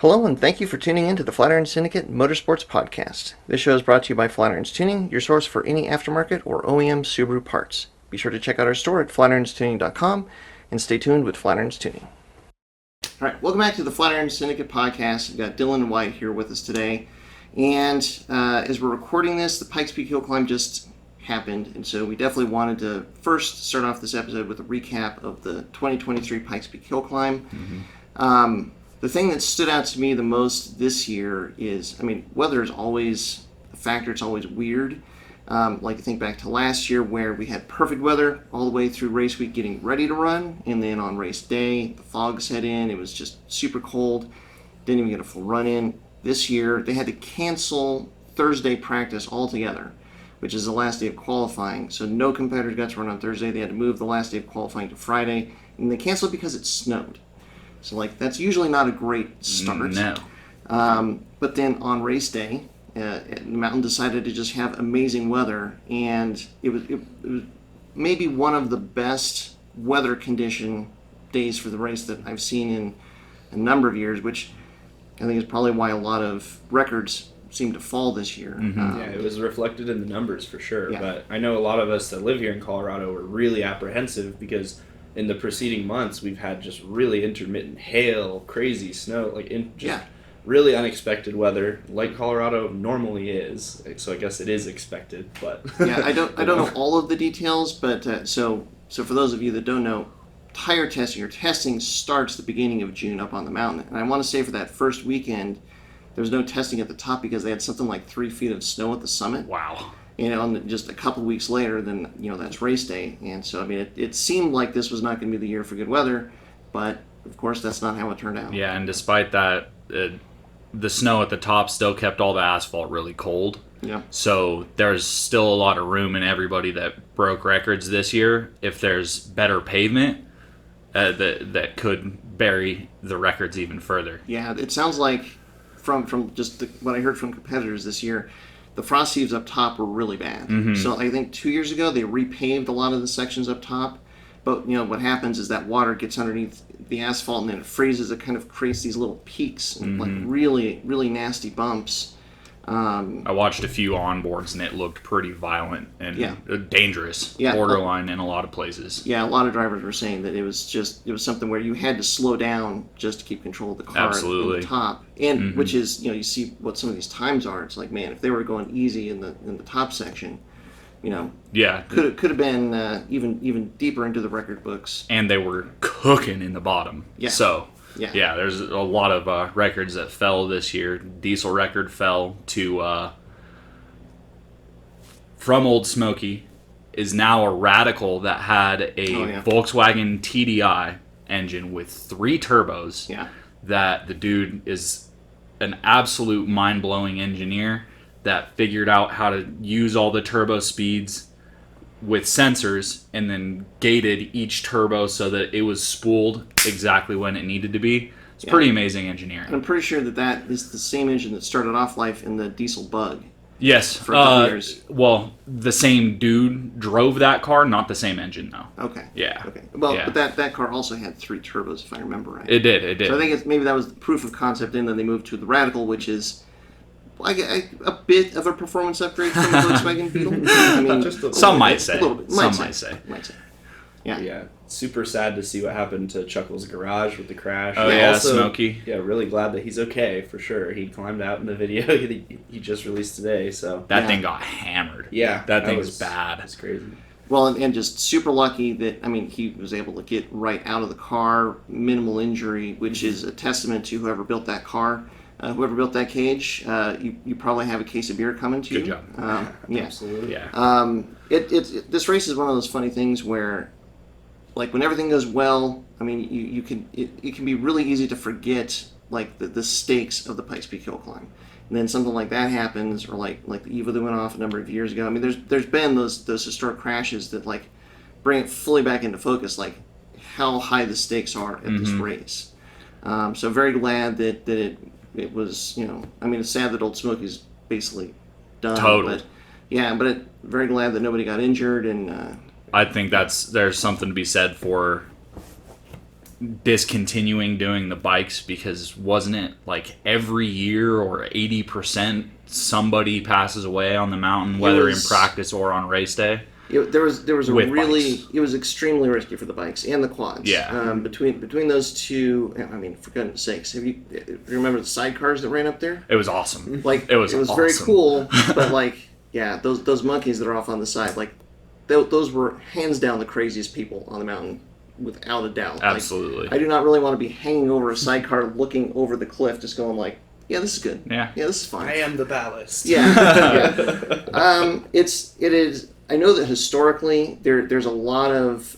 Hello, and thank you for tuning in to the Flatirons Syndicate Motorsports Podcast. This show is brought to you by Flatirons Tuning, your source for any aftermarket or OEM Subaru parts. Be sure to check out our store at flatironstuning.com and stay tuned with Flatirons Tuning. All right, welcome back to the Flatirons Syndicate Podcast. We've got Dylan and Wyatt here with us today. And as we're recording this, the Pikes Peak Hill Climb just happened, and so we definitely wanted to first start off this episode with a recap of the 2023 Pikes Peak Hill Climb. The thing that stood out to me the most this year is, weather is always a factor. It's always weird. Like I think back to last year where we had perfect weather all the way through race week getting ready to run, and then on race day, the fog set in. It was just super cold. Didn't even get a full run in. This year, they had to cancel Thursday practice altogether, which is the last day of qualifying. So no competitors got to run on Thursday. They had to move the last day of qualifying to Friday, and they canceled because it snowed. So, that's usually not a great start. No. But then on race day, the mountain decided to just have amazing weather, and it was maybe one of the best weather condition days for the race that I've seen in a number of years, which I think is probably why a lot of records seem to fall this year. Yeah, it was reflected in the numbers for sure. Yeah. But I know a lot of us that live here in Colorado were really apprehensive because in the preceding months we've had just really intermittent hail, crazy snow, really unexpected weather, like Colorado normally is. So I guess it is expected, but yeah, I don't know all of the details, but so for those of you that don't know, tire testing or testing starts the beginning of June up on the mountain, and I want to say for that first weekend there was no testing at the top because they had something like 3 feet of snow at the summit. Wow. Just a couple weeks later, then that's race day, and so it seemed like this was not going to be the year for good weather, but of course that's not how it turned out. Yeah, and despite that, the snow at the top still kept all the asphalt really cold. Yeah. So there's still a lot of room in everybody that broke records this year. If there's better pavement, that could bury the records even further. Yeah, it sounds like from just what I heard from competitors this year, the frost heaves up top were really bad. Mm-hmm. So I think 2 years ago they repaved a lot of the sections up top, but what happens is that water gets underneath the asphalt and then it freezes. It kind of creates these little peaks and like really, really nasty bumps. I watched a few onboards and it looked pretty violent and dangerous, borderline in a lot of places. Yeah, a lot of drivers were saying that it was something where you had to slow down just to keep control of the car. Absolutely. At the top, and which is you see what some of these times are. It's like, man, if they were going easy in the top section, could have been even deeper into the record books. And they were cooking in the bottom. Yeah. So. Yeah, there's a lot of records that fell this year. Diesel record fell to from Old Smoky is now a Radical that had a Volkswagen TDI engine with 3 turbos. Yeah. That the dude is an absolute mind-blowing engineer that figured out how to use all the turbo speeds with sensors and then gated each turbo so that it was spooled exactly when it needed to be. It's pretty amazing engineering. And I'm pretty sure that is the same engine that started off life in the diesel Bug. Yes. For a couple years. Well, the same dude drove that car, not the same engine though. Okay. Yeah. Okay. Well, but that car also had 3 turbos, if I remember right. It did. So I think maybe that was the proof of concept, and then they moved to the Radical, which is like a bit of a performance upgrade from the Volkswagen Beetle. Just a some might say. A little bit. Some might say. Yeah. Super sad to see what happened to Chuckle's garage with the crash. Oh yeah, also, Smokey. Yeah, really glad that he's okay for sure. He climbed out in the video he just released today. So that thing got hammered. Yeah, that thing was bad. It's crazy. Well, and just super lucky that he was able to get right out of the car, minimal injury, which is a testament to whoever built that car. Whoever built that cage, you probably have a case of beer coming to you. Good job. Yeah. Absolutely. Yeah. This race is one of those funny things where, like, when everything goes well, it can be really easy to forget like the stakes of the Pikes Peak Hill Climb, and then something like that happens, or like the EVO that went off a number of years ago. There's been those historic crashes that like bring it fully back into focus, like how high the stakes are at this race. So very glad that it was, it's sad that Old Smoky's basically done. Total. But very glad that nobody got injured, and I think there's something to be said for discontinuing doing the bikes because wasn't it like every year or 80% somebody passes away on the mountain, whether in practice or on race day? There was a really bikes. It was extremely risky for the bikes and the quads. Yeah. Between those two, I mean, for goodness sakes, do you remember the sidecars that ran up there? It was awesome. Like it was awesome. Very cool, but like those monkeys that are off on the side, like those were hands down the craziest people on the mountain, without a doubt. Absolutely. Like, I do not really want to be hanging over a sidecar, looking over the cliff, just going like, yeah, this is good. Yeah, this is fine. I am the ballast. Yeah. It is. I know that historically there's a lot of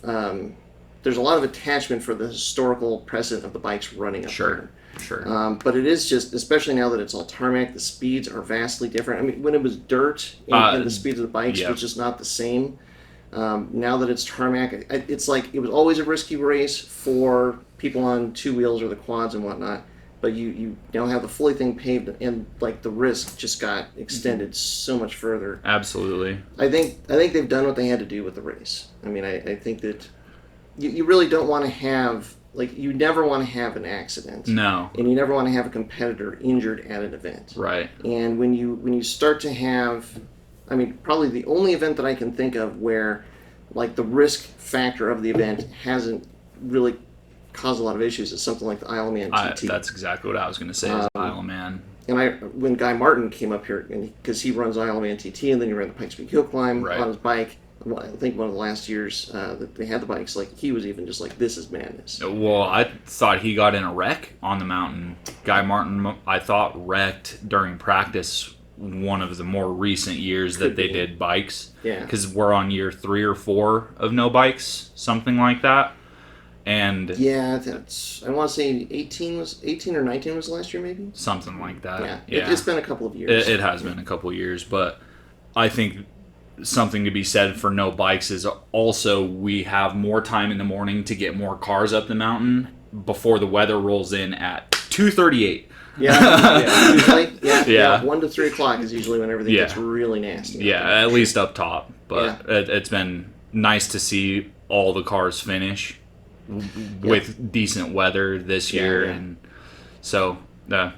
attachment for the historical precedent of the bikes running up there. Sure. But it is just, especially now that it's all tarmac, the speeds are vastly different. I mean, when it was dirt and the speeds of the bikes was just not the same. Now that it's tarmac, it's like it was always a risky race for people on two wheels or the quads and whatnot. But you now have the fully thing paved, and like the risk just got extended so much further. Absolutely. I think they've done what they had to do with the race. I mean, I think that you really don't want to have, like, you never want to have an accident. No. And you never want to have a competitor injured at an event. Right. And when you start to have, I mean, probably the only event that I can think of where, like, the risk factor of the event hasn't really caused a lot of issues is something like the Isle of Man TT. That's exactly what I was going to say, is Isle of Man. And when Guy Martin came up here, because he runs Isle of Man TT, and then he ran the Pikes Peak Hill Climb on his bike. I think one of the last years that they had the bikes, like, he was even just like, this is madness. Well, I thought he got in a wreck on the mountain. Guy Martin, I thought, wrecked during practice one of the more recent years that they did bikes. Yeah. Because we're on year 3 or 4 of no bikes, something like that. And yeah, I want to say 18 or 19 was last year, maybe? Something like that. Yeah. It's been a couple of years. It has been a couple of years, but I think something to be said for no bikes is also we have more time in the morning to get more cars up the mountain before the weather rolls in at 2:38. Yeah. 1 to 3 o'clock is usually when everything gets really nasty. Yeah, at least up top. But it's been nice to see all the cars finish with decent weather this year, and so no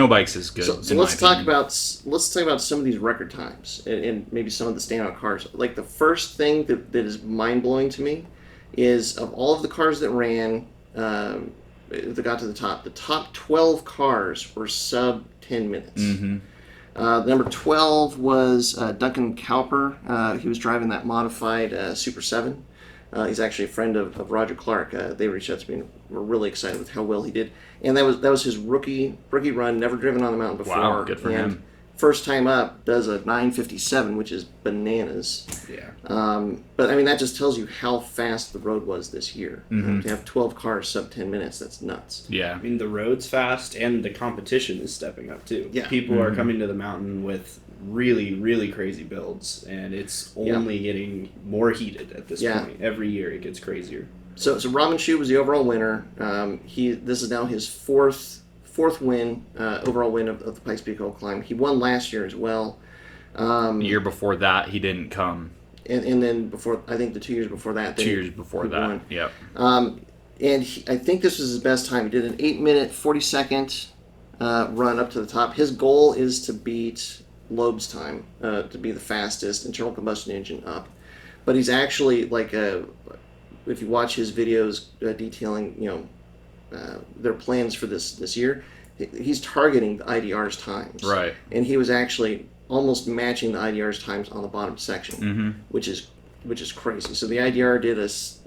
bikes is good. So let's talk about some of these record times and maybe some of the standout cars. Like, the first thing that is mind blowing to me is, of all of the cars that ran that got to the top 12 cars were sub 10 minutes. Number 12 was Duncan Cowper. He was driving that modified Super 7. He's actually a friend of Roger Clark. They reached out to me and were really excited with how well he did. And that was his rookie run, never driven on the mountain before. Wow, good for him. First time up, does a 9:57, which is bananas. Yeah. But I mean, that just tells you how fast the road was this year. To have 12 cars sub 10 minutes, that's nuts. Yeah. I mean, the road's fast, and the competition is stepping up too. Yeah. People are coming to the mountain with really, really crazy builds, and it's only getting more heated at this point. Every year it gets crazier. So Robin Shue was the overall winner. This is now his fourth win, overall win of the Pikes Peak Hill Climb. He won last year as well. The year before that, he didn't come. And then before, I think the 2 years before that. 2 years before that, won. yep. And I think this was his best time. He did an 8-minute, 40-second run up to the top. His goal is to beat Loeb's time, to be the fastest internal combustion engine up. But he's actually, like, if you watch his videos detailing, their plans for this year, he's targeting the IDR's times. Right. And he was actually almost matching the IDR's times on the bottom section, which is crazy. So the IDR did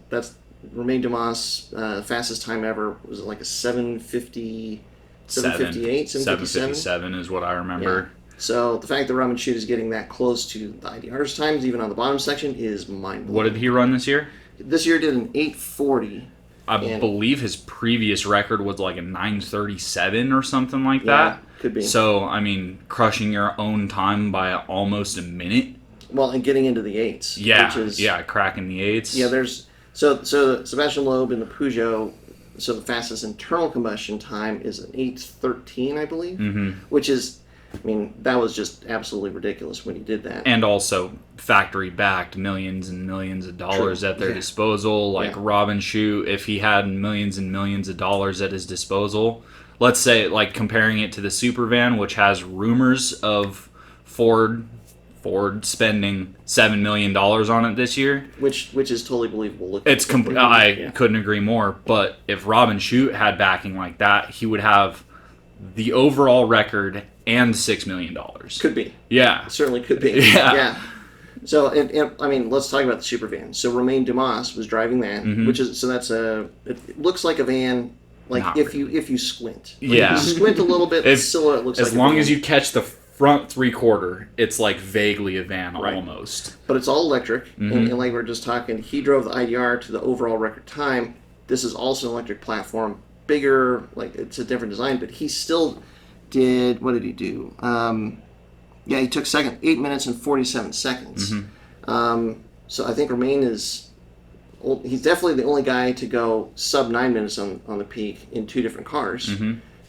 that's Romain Dumas' fastest time ever. Was it like a 7:50, 7:58, 7:57 is what I remember. Yeah. So the fact that Robin Shute is getting that close to the IDR's times, even on the bottom section, is mind-blowing. What did he run this year? This year did an 8:40. I believe his previous record was like a 9:37 or something like that. Could be. So, I mean, crushing your own time by almost a minute. Well, and getting into the 8s. Yeah, which is, cracking the 8s. Yeah, there's... So Sebastian Loeb in the Peugeot, so the fastest internal combustion time is an 8:13, I believe, which is... I mean, that was just absolutely ridiculous when he did that. And also factory backed, millions and millions of dollars at their disposal. Like Robin Shute, if he had millions and millions of dollars at his disposal, let's say, like, comparing it to the Supervan, which has rumors of Ford spending $7 million on it this year, which is totally believable. I couldn't agree more. But if Robin Shute had backing like that, he would have the overall record and $6 million. Could be. Yeah. It certainly could be. Yeah. So, and I mean, let's talk about the Supervan. So Romain Dumas was driving that, which is, so that's it looks like a van, like Not if you squint. Like Yeah. if you squint a little bit, the silhouette looks like as long as you catch the front 3/4, it's like vaguely a van almost. But it's all electric, and like we were just talking, he drove the IDR to the overall record time. This is also an electric platform, bigger, like it's a different design, but he still did, what did he do? He took second, 8 minutes and 47 seconds. So I think Romain he's definitely the only guy to go sub 9 minutes on the peak in 2 different cars.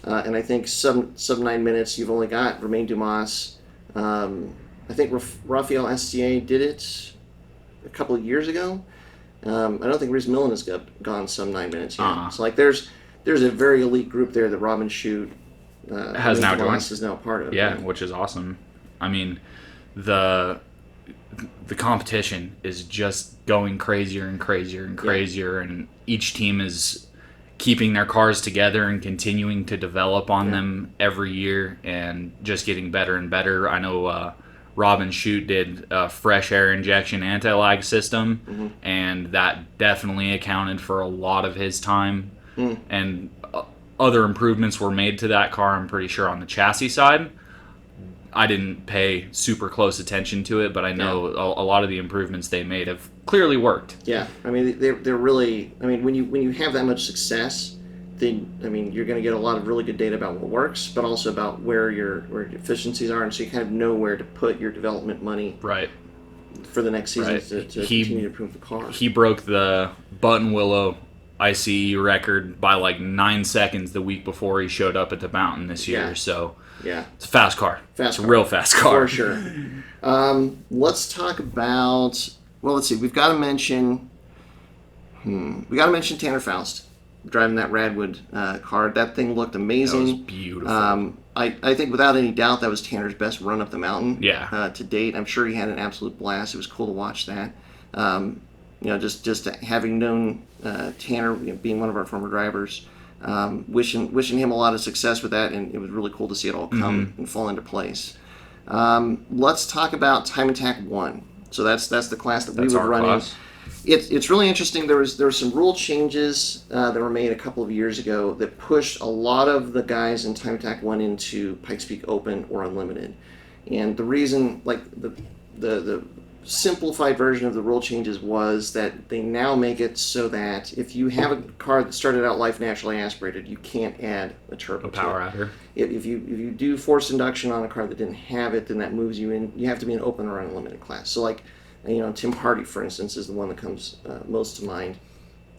And I think sub 9 minutes, you've only got Romain Dumas. I think Raphael Astier did it a couple of years ago. I don't think Riz Millen has gone sub 9 minutes yet. So like there's a very elite group there that Robin Shute has now joined. Is now part of. Yeah, which is awesome. I mean, the competition is just going crazier and crazier and crazier, and each team is keeping their cars together and continuing to develop on them every year and just getting better and better. I know Robin Shute did a fresh air injection anti-lag system, and that definitely accounted for a lot of his time. And other improvements were made to that car, I'm pretty sure, on the chassis side. I didn't pay super close attention to it, but I know a lot of the improvements they made have clearly worked. Yeah, I mean, they're really, I mean, when you have that much success, then, I mean, you're going to get a lot of really good data about what works, but also about where your efficiencies are, and so you kind of know where to put your development money for the next season to continue to improve the car. He broke the Button Willow ICE record by like 9 seconds the week before he showed up at the mountain this year, so... Yeah, it's a fast car. It's a real fast car. For sure. Let's talk about, well, let's see. We've got to mention Tanner Faust driving that Radwood car. That thing looked amazing. That was beautiful. I think without any doubt that was Tanner's best run up the mountain to date. I'm sure he had an absolute blast. It was cool to watch that. Just having known Tanner, being one of our former drivers, wishing him a lot of success with that, and it was really cool to see it all come and fall into place. Let's talk about Time Attack 1. So that's the class that we were running. It's really interesting. There were some rule changes that were made a couple of years ago that pushed a lot of the guys in Time Attack 1 into Pikes Peak Open or Unlimited. And the reason, like the simplified version of the rule changes was that they now make it so that if you have a car that started out life naturally aspirated, you can't add a turbo power adder. If you do forced induction on a car that didn't have it, then that moves you in. You have to be an open or unlimited class. So like, Tim Hardy, for instance, is the one that comes most to mind.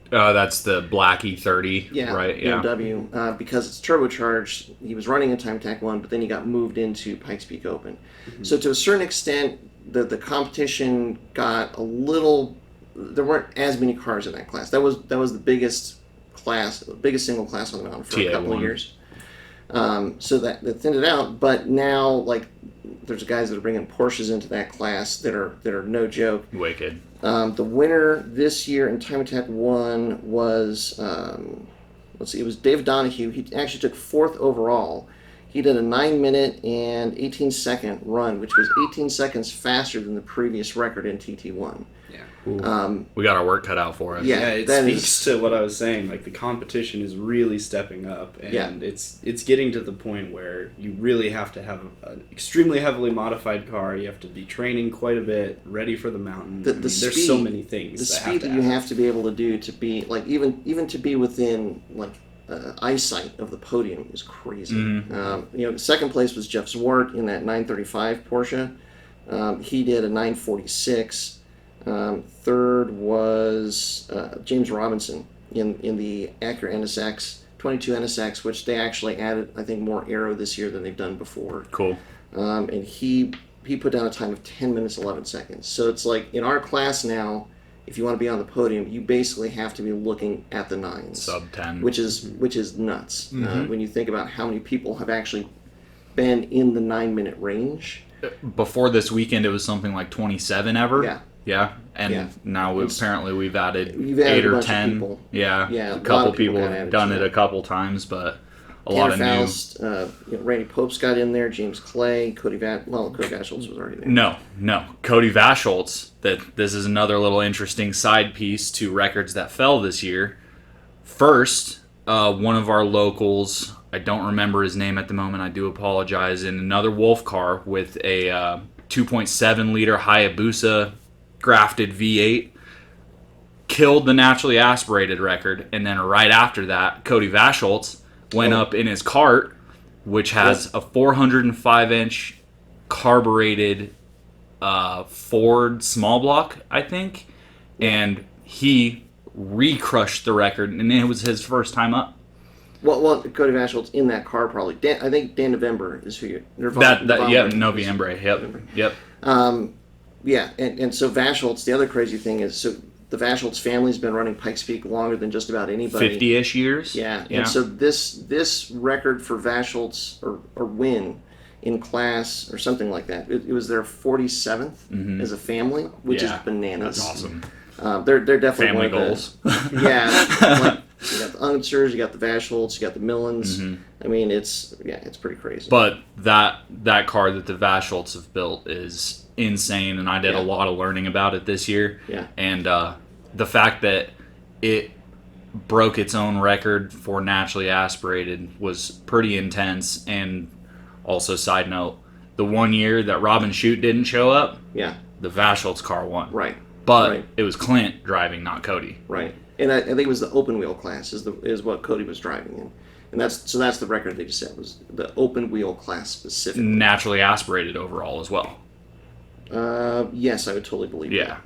That's the Black E30, right? Yeah. BMW, because it's turbocharged. He was running in Time Attack 1, but then he got moved into Pikes Peak Open. So to a certain extent, the competition got a little. There weren't as many cars in that class. That was the biggest single class on the mountain for a couple of years. So that thinned it out. But now, like, there's guys that are bringing Porsches into that class that are no joke. Wicked. The winner this year in Time Attack 1 was it was David Donahue. He actually took 4th overall. He did a 9-minute and 18-second run, which was 18 seconds faster than the previous record in TT1. Yeah. We got our work cut out for us. Yeah, it speaks to what I was saying. Like, the competition is really stepping up, and it's getting to the point where you really have to have an extremely heavily modified car. You have to be training quite a bit, ready for the mountain. There's so many things. The speed that you have to be able to do to be like even to be within like eyesight of the podium is crazy. Second place was Jeff Zwart in that 935 Porsche. He did a 946. Third was James Robinson in the Acura NSX 22 NSX, which they actually added, I think, more aero this year than they've done before. Cool. And he put down a time of 10 minutes 11 seconds. So it's like in our class now, if you want to be on the podium, you basically have to be looking at the 9s. Sub 10. Which is nuts. When you think about how many people have actually been in the 9-minute range. Before this weekend, it was something like 27 ever. Yeah. Yeah, and now apparently we've added You've added 8 a or bunch of 10. people. Yeah, Yeah, a couple people got have added done to it it. a couple times, but a Tanner lot of Faust, Randy Pope's got in there, James Clay, Cody Vaschholz was already there. No. Cody Vaschholz, this is another little interesting side piece to records that fell this year. First, one of our locals, I don't remember his name at the moment, I do apologize, in another Wolf car with a 2.7 liter Hayabusa grafted V8, killed the naturally aspirated record, and then right after that, Cody Vaschholz went up in his kart, which has a 405-inch carbureted Ford small block, I think, and he re-crushed the record, and it was his first time up. Well, Cody Vaschholz in that car probably. I think Dan November is who you're. Noviembre, yep. Yeah, and so Vaschholz, the other crazy thing is, so the Vaschholz family's been running Pikes Peak longer than just about anybody. 50-ish years? Yeah, and so this record for Vaschholz, or win in class, or something like that, it was their 47th as a family, which is bananas. That's awesome. They're definitely family one of goals. Like, you got the Unzers, you got the Vaschholz, you got the Millens. I mean, it's pretty crazy. But that car that the Vaschholz have built is insane, and I did a lot of learning about it this year. Yeah. And the fact that it broke its own record for naturally aspirated was pretty intense. And also, side note, the one year that Robin Shute didn't show up, the Vaschholz car won. Right. But it was Clint driving, not Cody. Right. And I think it was the open wheel class is what Cody was driving in. And that's the record they just said, was the open wheel class specifically. Naturally aspirated overall as well. Yes, I would totally believe that.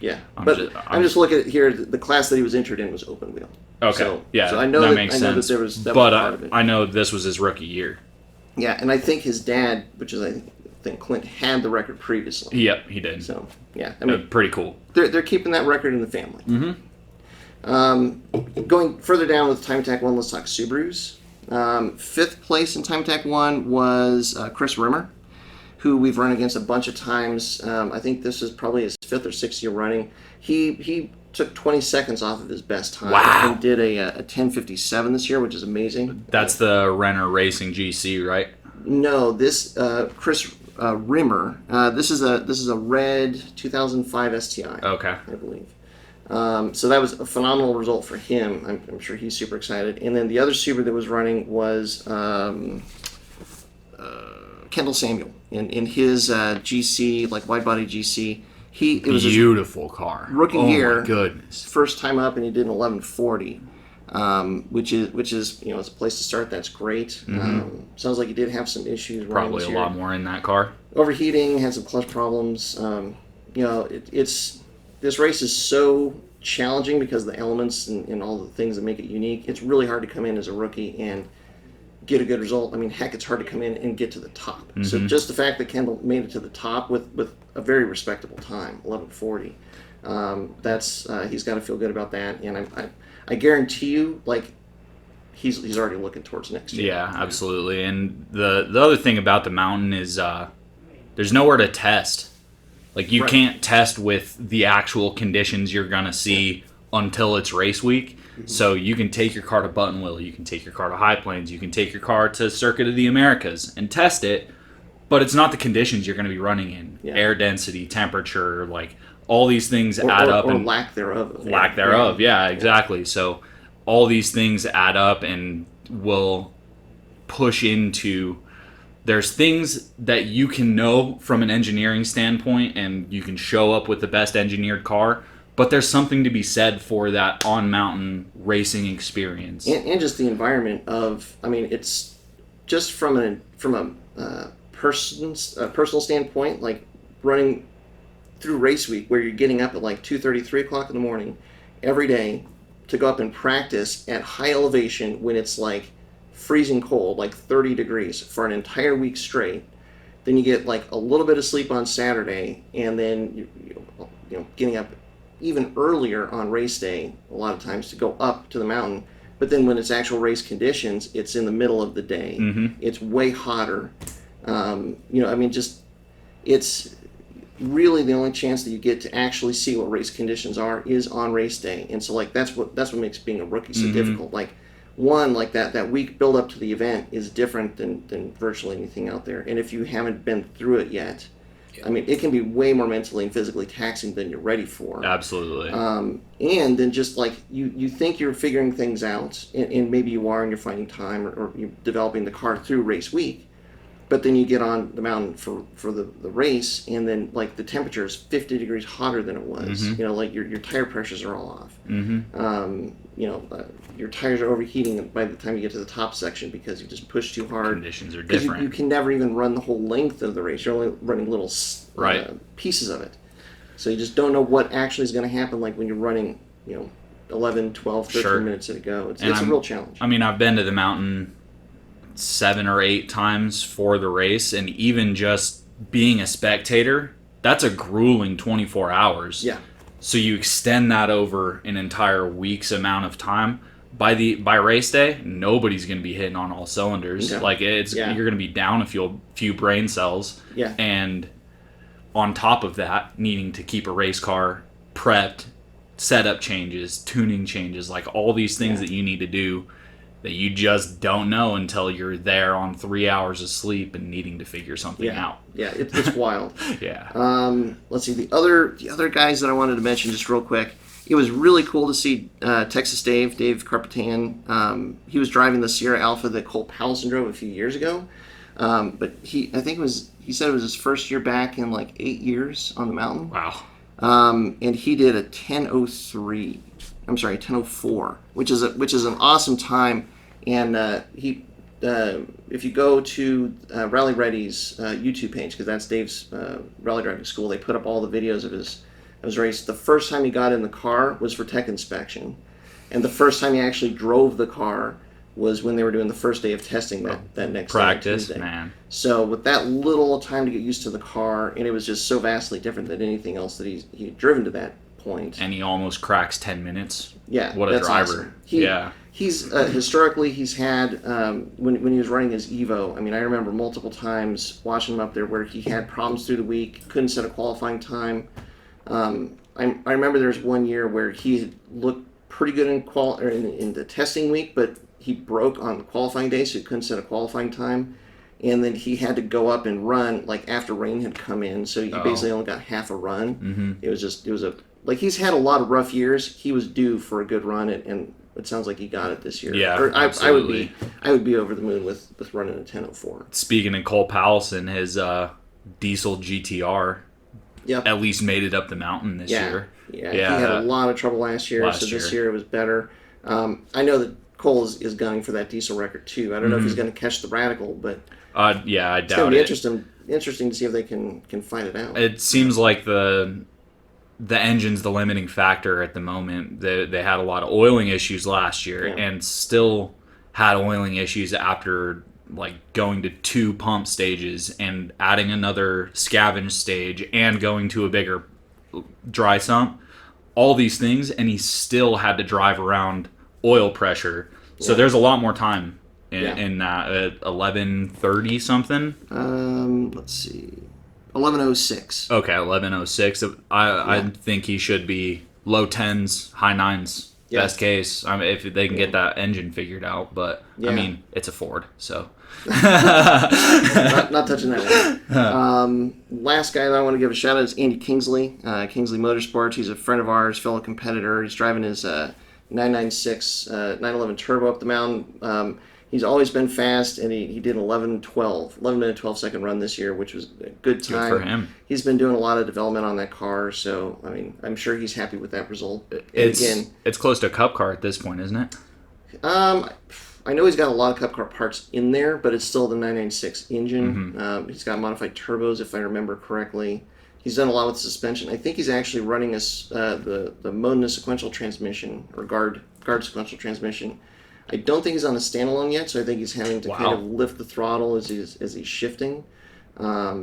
Yeah. I'm just looking at here, the class that he was entered in was open wheel. Okay. So so I know that that makes I know sense. that there was that but was part of it. I know this was his rookie year. Yeah, and I think his dad, which is I think Clint, had the record previously. Yep, he did. So yeah, I mean, pretty cool. They're keeping that record in the family. Going further down with Time Attack 1, let's talk Subarus. 5th place in Time Attack 1 was Chris Rimmer, who we've run against a bunch of times. I think this is probably his 5th or 6th year running. He took 20 seconds off of his best time. Wow. And did a 10:57 this year, which is amazing. That's the Renner Racing GC, right? No, this Chris Rimmer. This is a red 2005 STI. Okay. I believe. So that was a phenomenal result for him. I'm sure he's super excited. And then the other Subaru that was running was Kendall Samuel in his GC, like wide body GC. It was beautiful car. Rookie year. Oh my goodness. First time up, and he did an 1140, which is it's a place to start. That's great. Sounds like he did have some issues. Probably a lot more in that car. Overheating, had some clutch problems. This race is so challenging because of the elements and all the things that make it unique. It's really hard to come in as a rookie and get a good result. I mean, heck, it's hard to come in and get to the top. So just the fact that Kendall made it to the top with a very respectable time, 11:40, he's got to feel good about that. And I guarantee you, like, he's already looking towards next year. Yeah, absolutely. And the other thing about the mountain is there's nowhere to test. Like, you can't test with the actual conditions you're going to see until it's race week. So you can take your car to Buttonwillow, you can take your car to High Plains, you can take your car to Circuit of the Americas and test it, but it's not the conditions you're going to be running in. Yeah. Air density, temperature, like all these things add up. Or and lack thereof. Lack thereof, yeah, exactly. So all these things add up and will push into... There's things that you can know from an engineering standpoint and you can show up with the best engineered car, but there's something to be said for that on-mountain racing experience. And just the environment of, I mean, it's just from a personal standpoint, like running through race week where you're getting up at like 2:30, 3 o'clock in the morning every day, to go up and practice at high elevation when it's like freezing cold, like 30 degrees for an entire week straight. Then you get like a little bit of sleep on Saturday, and then getting up even earlier on race day a lot of times to go up to the mountain. But then when it's actual race conditions, it's in the middle of the day. It's way hotter. It's really the only chance that you get to actually see what race conditions are is on race day. And so like that's what makes being a rookie so difficult. Like that week build up to the event is different than virtually anything out there. And if you haven't been through it yet, I mean, it can be way more mentally and physically taxing than you're ready for. Absolutely. And then just like you think you're figuring things out, and maybe you are, and you're finding time, or you're developing the car through race week. But then you get on the mountain for the race, and then like the temperature is 50 degrees hotter than it was. Like your tire pressures are all off. Your tires are overheating by the time you get to the top section because you just push too hard. Conditions are different. You can never even run the whole length of the race. You're only running little pieces of it. So you just don't know what actually is going to happen, like when you're running, 11, 12, 13 minutes at a go. It's a real challenge. I mean, I've been to the mountain 7 or 8 times for the race, and even just being a spectator, that's a grueling 24 hours. Yeah. So you extend that over an entire week's amount of time. By race day, nobody's going to be hitting on all cylinders. Okay. Like you're going to be down a few brain cells. Yeah. And on top of that, needing to keep a race car prepped, setup changes, tuning changes, like all these things that you need to do that you just don't know until you're there on 3 hours of sleep and needing to figure something out. Yeah, it's wild. Yeah. Let's see, the other guys that I wanted to mention just real quick. It was really cool to see Texas Dave Carpetan. He was driving the Sierra Alpha that Cole Powelson drove a few years ago. But he said it was his first year back in like 8 years on the mountain. Wow. And he did a 10:04, which is an awesome time. And if you go to Rally Ready's YouTube page, because that's Dave's rally driving school, they put up all the videos of his race. The first time he got in the car was for tech inspection, and the first time he actually drove the car was when they were doing the first day of testing that next practice, day. man. So with that little time to get used to the car, and it was just so vastly different than anything else that he'd driven to that point. And he almost cracks 10 minutes. Yeah, what a driver! Awesome. He's historically he's had when he was running his Evo. I mean, I remember multiple times watching him up there where he had problems through the week, couldn't set a qualifying time. I remember there was one year where he looked pretty good in the testing week, but he broke on qualifying day, so he couldn't set a qualifying time. And then he had to go up and run like after rain had come in, so he basically only got half a run. It was he's had a lot of rough years. He was due for a good run, and it sounds like he got it this year. Yeah, absolutely. I would be over the moon with running a 10:04. Speaking of Cole Powelson, his diesel GTR at least made it up the mountain this year. Yeah, he had a lot of trouble last year, so this year it was better. I know that Cole is gunning for that diesel record too. I don't know if he's going to catch the Radical, but I doubt it's going to be interesting to see if they can find it out. It seems like the engine's the limiting factor at the moment. They had a lot of oiling issues last year and still had oiling issues after like going to 2 pump stages and adding another scavenge stage and going to a bigger dry sump. All these things, and he still had to drive around oil pressure. So there's a lot more time in that at 11:30 something. Let's see. 11:06. Okay, 11:06. I think he should be low 10s, high 9s. Yeah. Best case. I mean, if they can get that engine figured out, but I mean, it's a Ford, so not touching that one. Last guy that I want to give a shout out is Andy Kingsley. Kingsley Motorsports. He's a friend of ours, fellow competitor. He's driving his 996 911 Turbo up the mountain. He's always been fast, and he did 11 minute 12 second run this year, which was a good time. Good for him. He's been doing a lot of development on that car, so I mean, I'm sure he's happy with that result. It's close to a Cup car at this point, isn't it? I know he's got a lot of Cup car parts in there, but it's still the 996 engine. He's got modified turbos, if I remember correctly. He's done a lot with suspension. I think he's actually running the Modena sequential transmission or guard guard sequential transmission. I don't think he's on a standalone yet, so I think he's having to kind of lift the throttle as he's shifting. Yeah,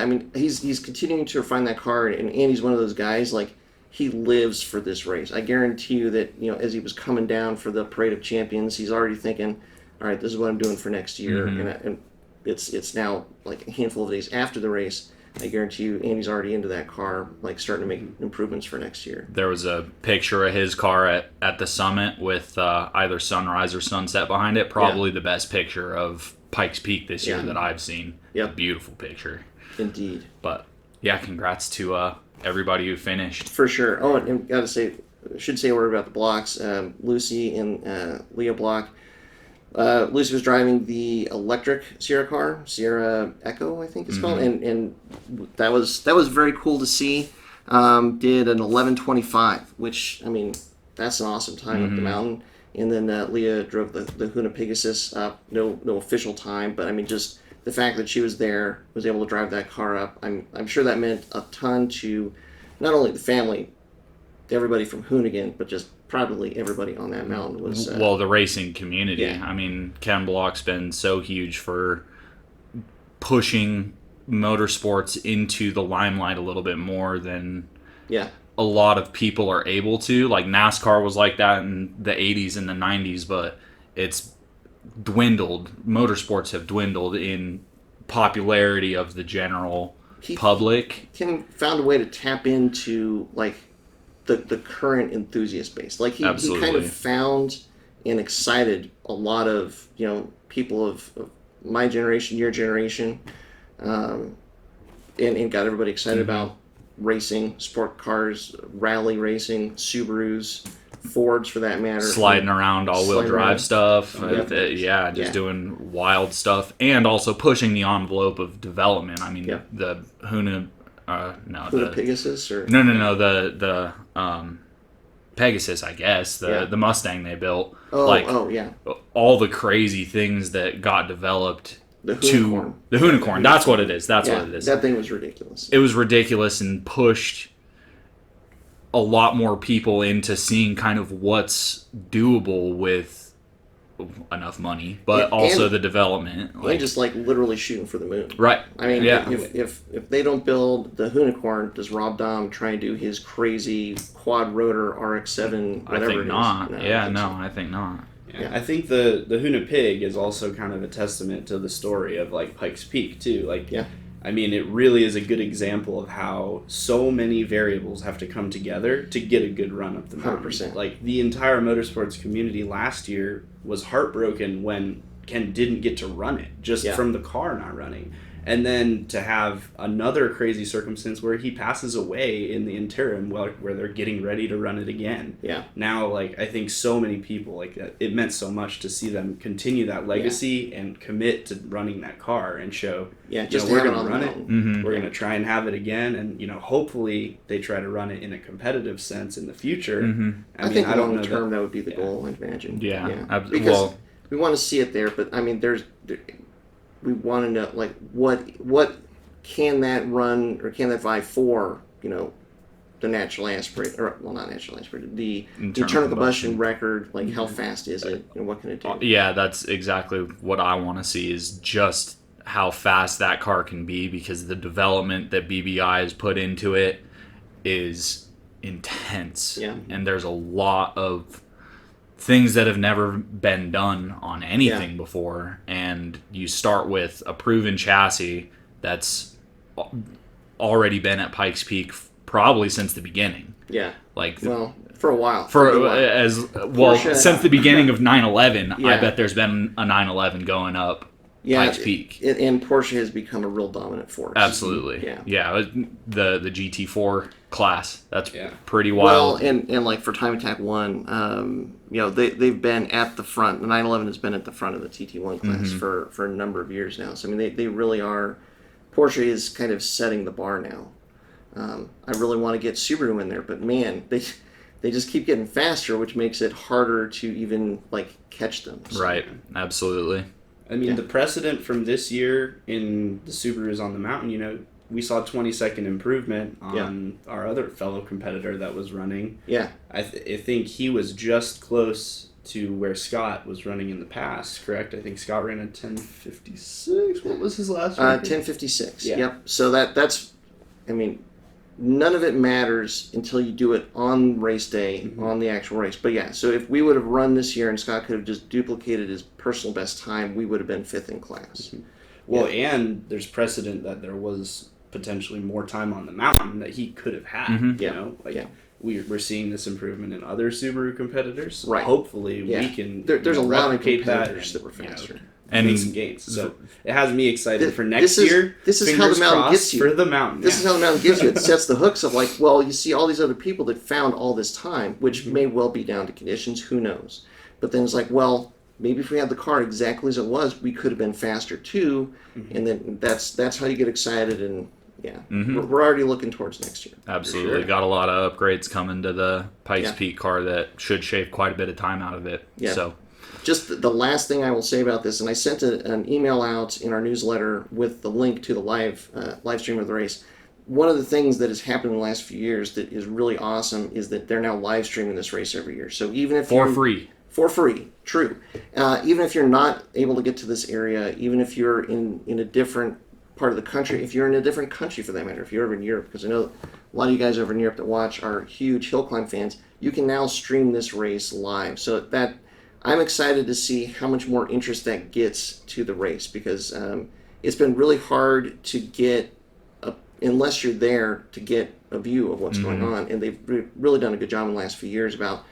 I mean, he's continuing to refine that car, and Andy's one of those guys, like, he lives for this race. I guarantee you that, as he was coming down for the Parade of Champions, he's already thinking, all right, this is what I'm doing for next year. And it's now like a handful of days after the race. I guarantee you Andy's already into that car, like starting to make improvements for next year. There was a picture of his car at the summit with either sunrise or sunset behind it. Probably the best picture of Pikes Peak this year that I've seen. Yep. A beautiful picture. Indeed. But, yeah, congrats to everybody who finished. For sure. Oh, and I should say a word about the blocks. Lucy and Leah Block. Lucy was driving the electric Sierra car, Sierra Echo, I think it's called, and that was very cool to see. Did an 11:25, which, I mean, that's an awesome time up the mountain. And then Leah drove the Huna Pegasus up. No official time, but I mean, just the fact that she was there, was able to drive that car up. I'm sure that meant a ton to not only the family, everybody from Hoonigan, but just probably everybody on that mountain was... the racing community. Yeah. I mean, Ken Block's been so huge for pushing motorsports into the limelight a little bit more than a lot of people are able to. Like, NASCAR was like that in the 80s and the 90s, but it's dwindled. Motorsports have dwindled in popularity of the general public. Ken found a way to tap into, like, the current enthusiast base. Like, he kind of found and excited a lot of, people of my generation, your generation, and got everybody excited about racing, sport cars, rally racing, Subarus, Fords for that matter. Sliding around all-wheel drive stuff. Doing wild stuff. And also pushing the envelope of development. I mean, the Huna... the Pegasus? Or? No, the Pegasus, I guess. The Mustang they built. All the crazy things that got developed The Hoonicorn. The Hoonicorn. That's what it is. What it is. That thing was ridiculous. It was ridiculous and pushed a lot more people into seeing kind of what's doable with enough money, but also the development. And just like literally shooting for the moon. Right. I mean, if they don't build the Hoonicorn, does Rob Dahm try and do his crazy quad rotor RX-7 whatever? I think not. I think not. Yeah. I think the Huna Pig is also kind of a testament to the story of like Pikes Peak too. Like, I mean, it really is a good example of how so many variables have to come together to get a good run up the mountain. 100%. Like, the entire motorsports community last year was heartbroken when Ken didn't get to run it, just from the car not running. And then to have another crazy circumstance where he passes away in the interim where they're getting ready to run it again. Yeah. Now, like, I think so many people, like, it meant so much to see them continue that legacy and commit to running that car and show, just we're going to run it. We're going to try and have it again. And, hopefully they try to run it in a competitive sense in the future. I think long term that would be the goal, I imagine. Because we want to see it there, but I mean, we want to know, like, what can that run, or can that vie for, the natural aspirated, or, well, not natural aspirated, the internal combustion record, like, how fast is it, and what can it do? Yeah, that's exactly what I want to see, is just how fast that car can be, because the development that BBI has put into it is intense. Yeah. And there's a lot of things that have never been done on anything before, and you start with a proven chassis that's already been at Pikes Peak probably since the beginning. Yeah. Like, for a while. Since the beginning of 911, I bet there's been a 911 going up Pikes Peak. And Porsche has become a real dominant force. Absolutely. Yeah. The GT4 class, that's pretty Well, wild. and like for Time Attack 1, they've been at the front. The 911 has been at the front of the TT1 class for a number of years now. So, I mean, they really are. Porsche is kind of setting the bar now. I really want to get Subaru in there, but man, they just keep getting faster, which makes it harder to even, like, catch them. So. Right, absolutely. I mean, the precedent from this year in the Subarus on the mountain, we saw 20-second improvement on our other fellow competitor that was running. Yeah. I think he was just close to where Scott was running in the past, correct? I think Scott ran a 10:56. What was his last record? 10:56. Yeah. Yep. So that's, I mean, none of it matters until you do it on race day, on the actual race. But yeah, so if we would have run this year and Scott could have just duplicated his personal best time, we would have been 5th in class. Well, and there's precedent that there was potentially more time on the mountain that he could have had. You know, like we're seeing this improvement in other Subaru competitors. So hopefully we can. There's a lot of competitors that were faster. And make some gains. So it has me excited for next year. This is how the mountain gets you. For the mountain. This is how the mountain gives you. It sets the hooks of like, well, you see all these other people that found all this time, which may well be down to conditions. Who knows? But then it's like, well, maybe if we had the car exactly as it was, we could have been faster too. And then that's how you get excited. And we're already looking towards next year. Absolutely. Got a lot of upgrades coming to the Pikes Peak car that should shave quite a bit of time out of it. Yeah. So. Just the last thing I will say about this, and I sent an email out in our newsletter with the link to the live stream of the race. One of the things that has happened in the last few years that is really awesome is that they're now live streaming this race every year. So even if for free, true. Even if you're not able to get to this area, even if you're in a different part of the country, if you're in a different country for that matter, if you're over in Europe, because I know a lot of you guys over in Europe that watch are huge hill climb fans, you can now stream this race live. So that I'm excited to see how much more interest that gets to the race, because it's been really hard to get, unless you're there, to get a view of what's going on. And they've really done a good job in the last few years about,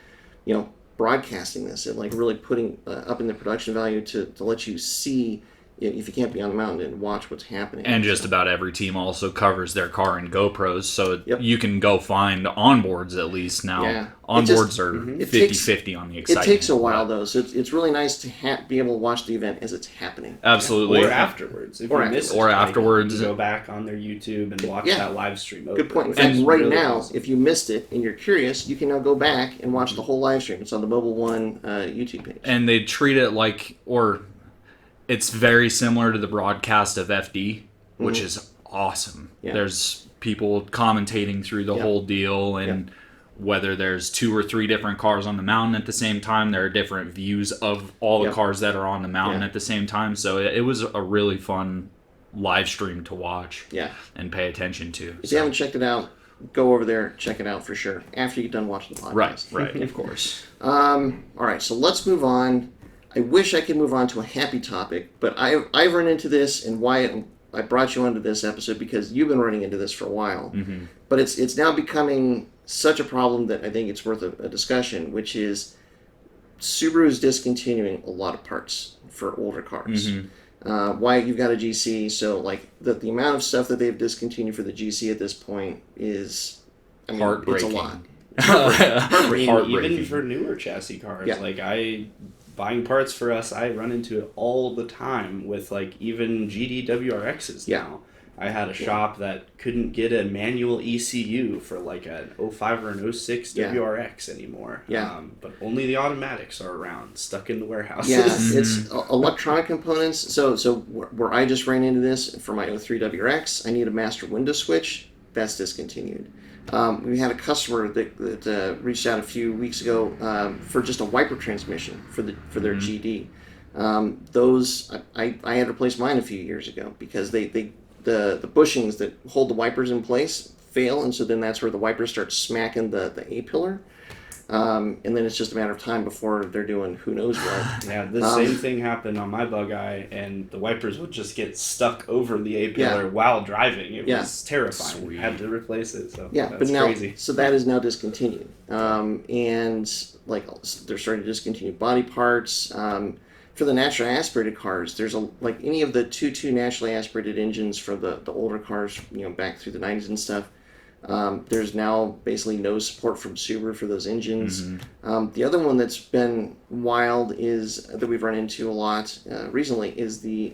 broadcasting this and like really putting up in the production value to let you see, if you can't be on the mountain, and watch what's happening. And just about every team also covers their car in GoPros, so you can go find onboards at least now. Yeah. Onboards are 50-50 on the excitement. It takes a while, though, so it's really nice to be able to watch the event as it's happening. Absolutely. Or afterwards. If you miss it, afterwards. You go back on their YouTube and watch that live stream over. Good point. In fact, right now, if you missed it and you're curious, you can now go back and watch the whole live stream. It's on the Mobile One YouTube page. And they treat it like, it's very similar to the broadcast of FD, which is awesome. Yeah. There's people commentating through the whole deal, and whether there's 2 or 3 different cars on the mountain at the same time, there are different views of all the cars that are on the mountain at the same time. So it was a really fun live stream to watch and pay attention to. If you haven't checked it out, go over there, check it out for sure, after you're done watching the podcast. Right, of course. All right, so let's move on. I wish I could move on to a happy topic, but I've run into this, and Wyatt, I brought you onto this episode because you've been running into this for a while. But it's now becoming such a problem that I think it's worth a discussion, which is Subaru is discontinuing a lot of parts for older cars. Wyatt, you've got a GC, so like the amount of stuff that they've discontinued for the GC at this point is heartbreaking. It's a lot. Heartbreaking. Even for newer chassis cars, buying parts for us, I run into it all the time with like even GD WRXs now. I had a shop that couldn't get a manual ECU for like an 05 or an 06 WRX anymore. But only the automatics are around, stuck in the warehouses. Yeah, it's electronic components. So where I just ran into this for my 03 WRX, I need a master window switch. That's discontinued. We had a customer that reached out a few weeks ago for just a wiper transmission for their GD. Those I had to replace mine a few years ago because the bushings that hold the wipers in place fail, and so then that's where the wipers start smacking the A pillar. And then it's just a matter of time before they're doing who knows what. Yeah, the same thing happened on my bug eye, and the wipers would just get stuck over the A pillar while driving. It was terrifying. Sweet. Had to replace it. So that's crazy. So that is now discontinued. And like they're starting to discontinue body parts. For the naturally aspirated cars, there's like any of the 2.2 naturally aspirated engines for the older cars, back through the 90s and stuff. There's now basically no support from Subaru for those engines. The other one that's been wild is that we've run into a lot recently is the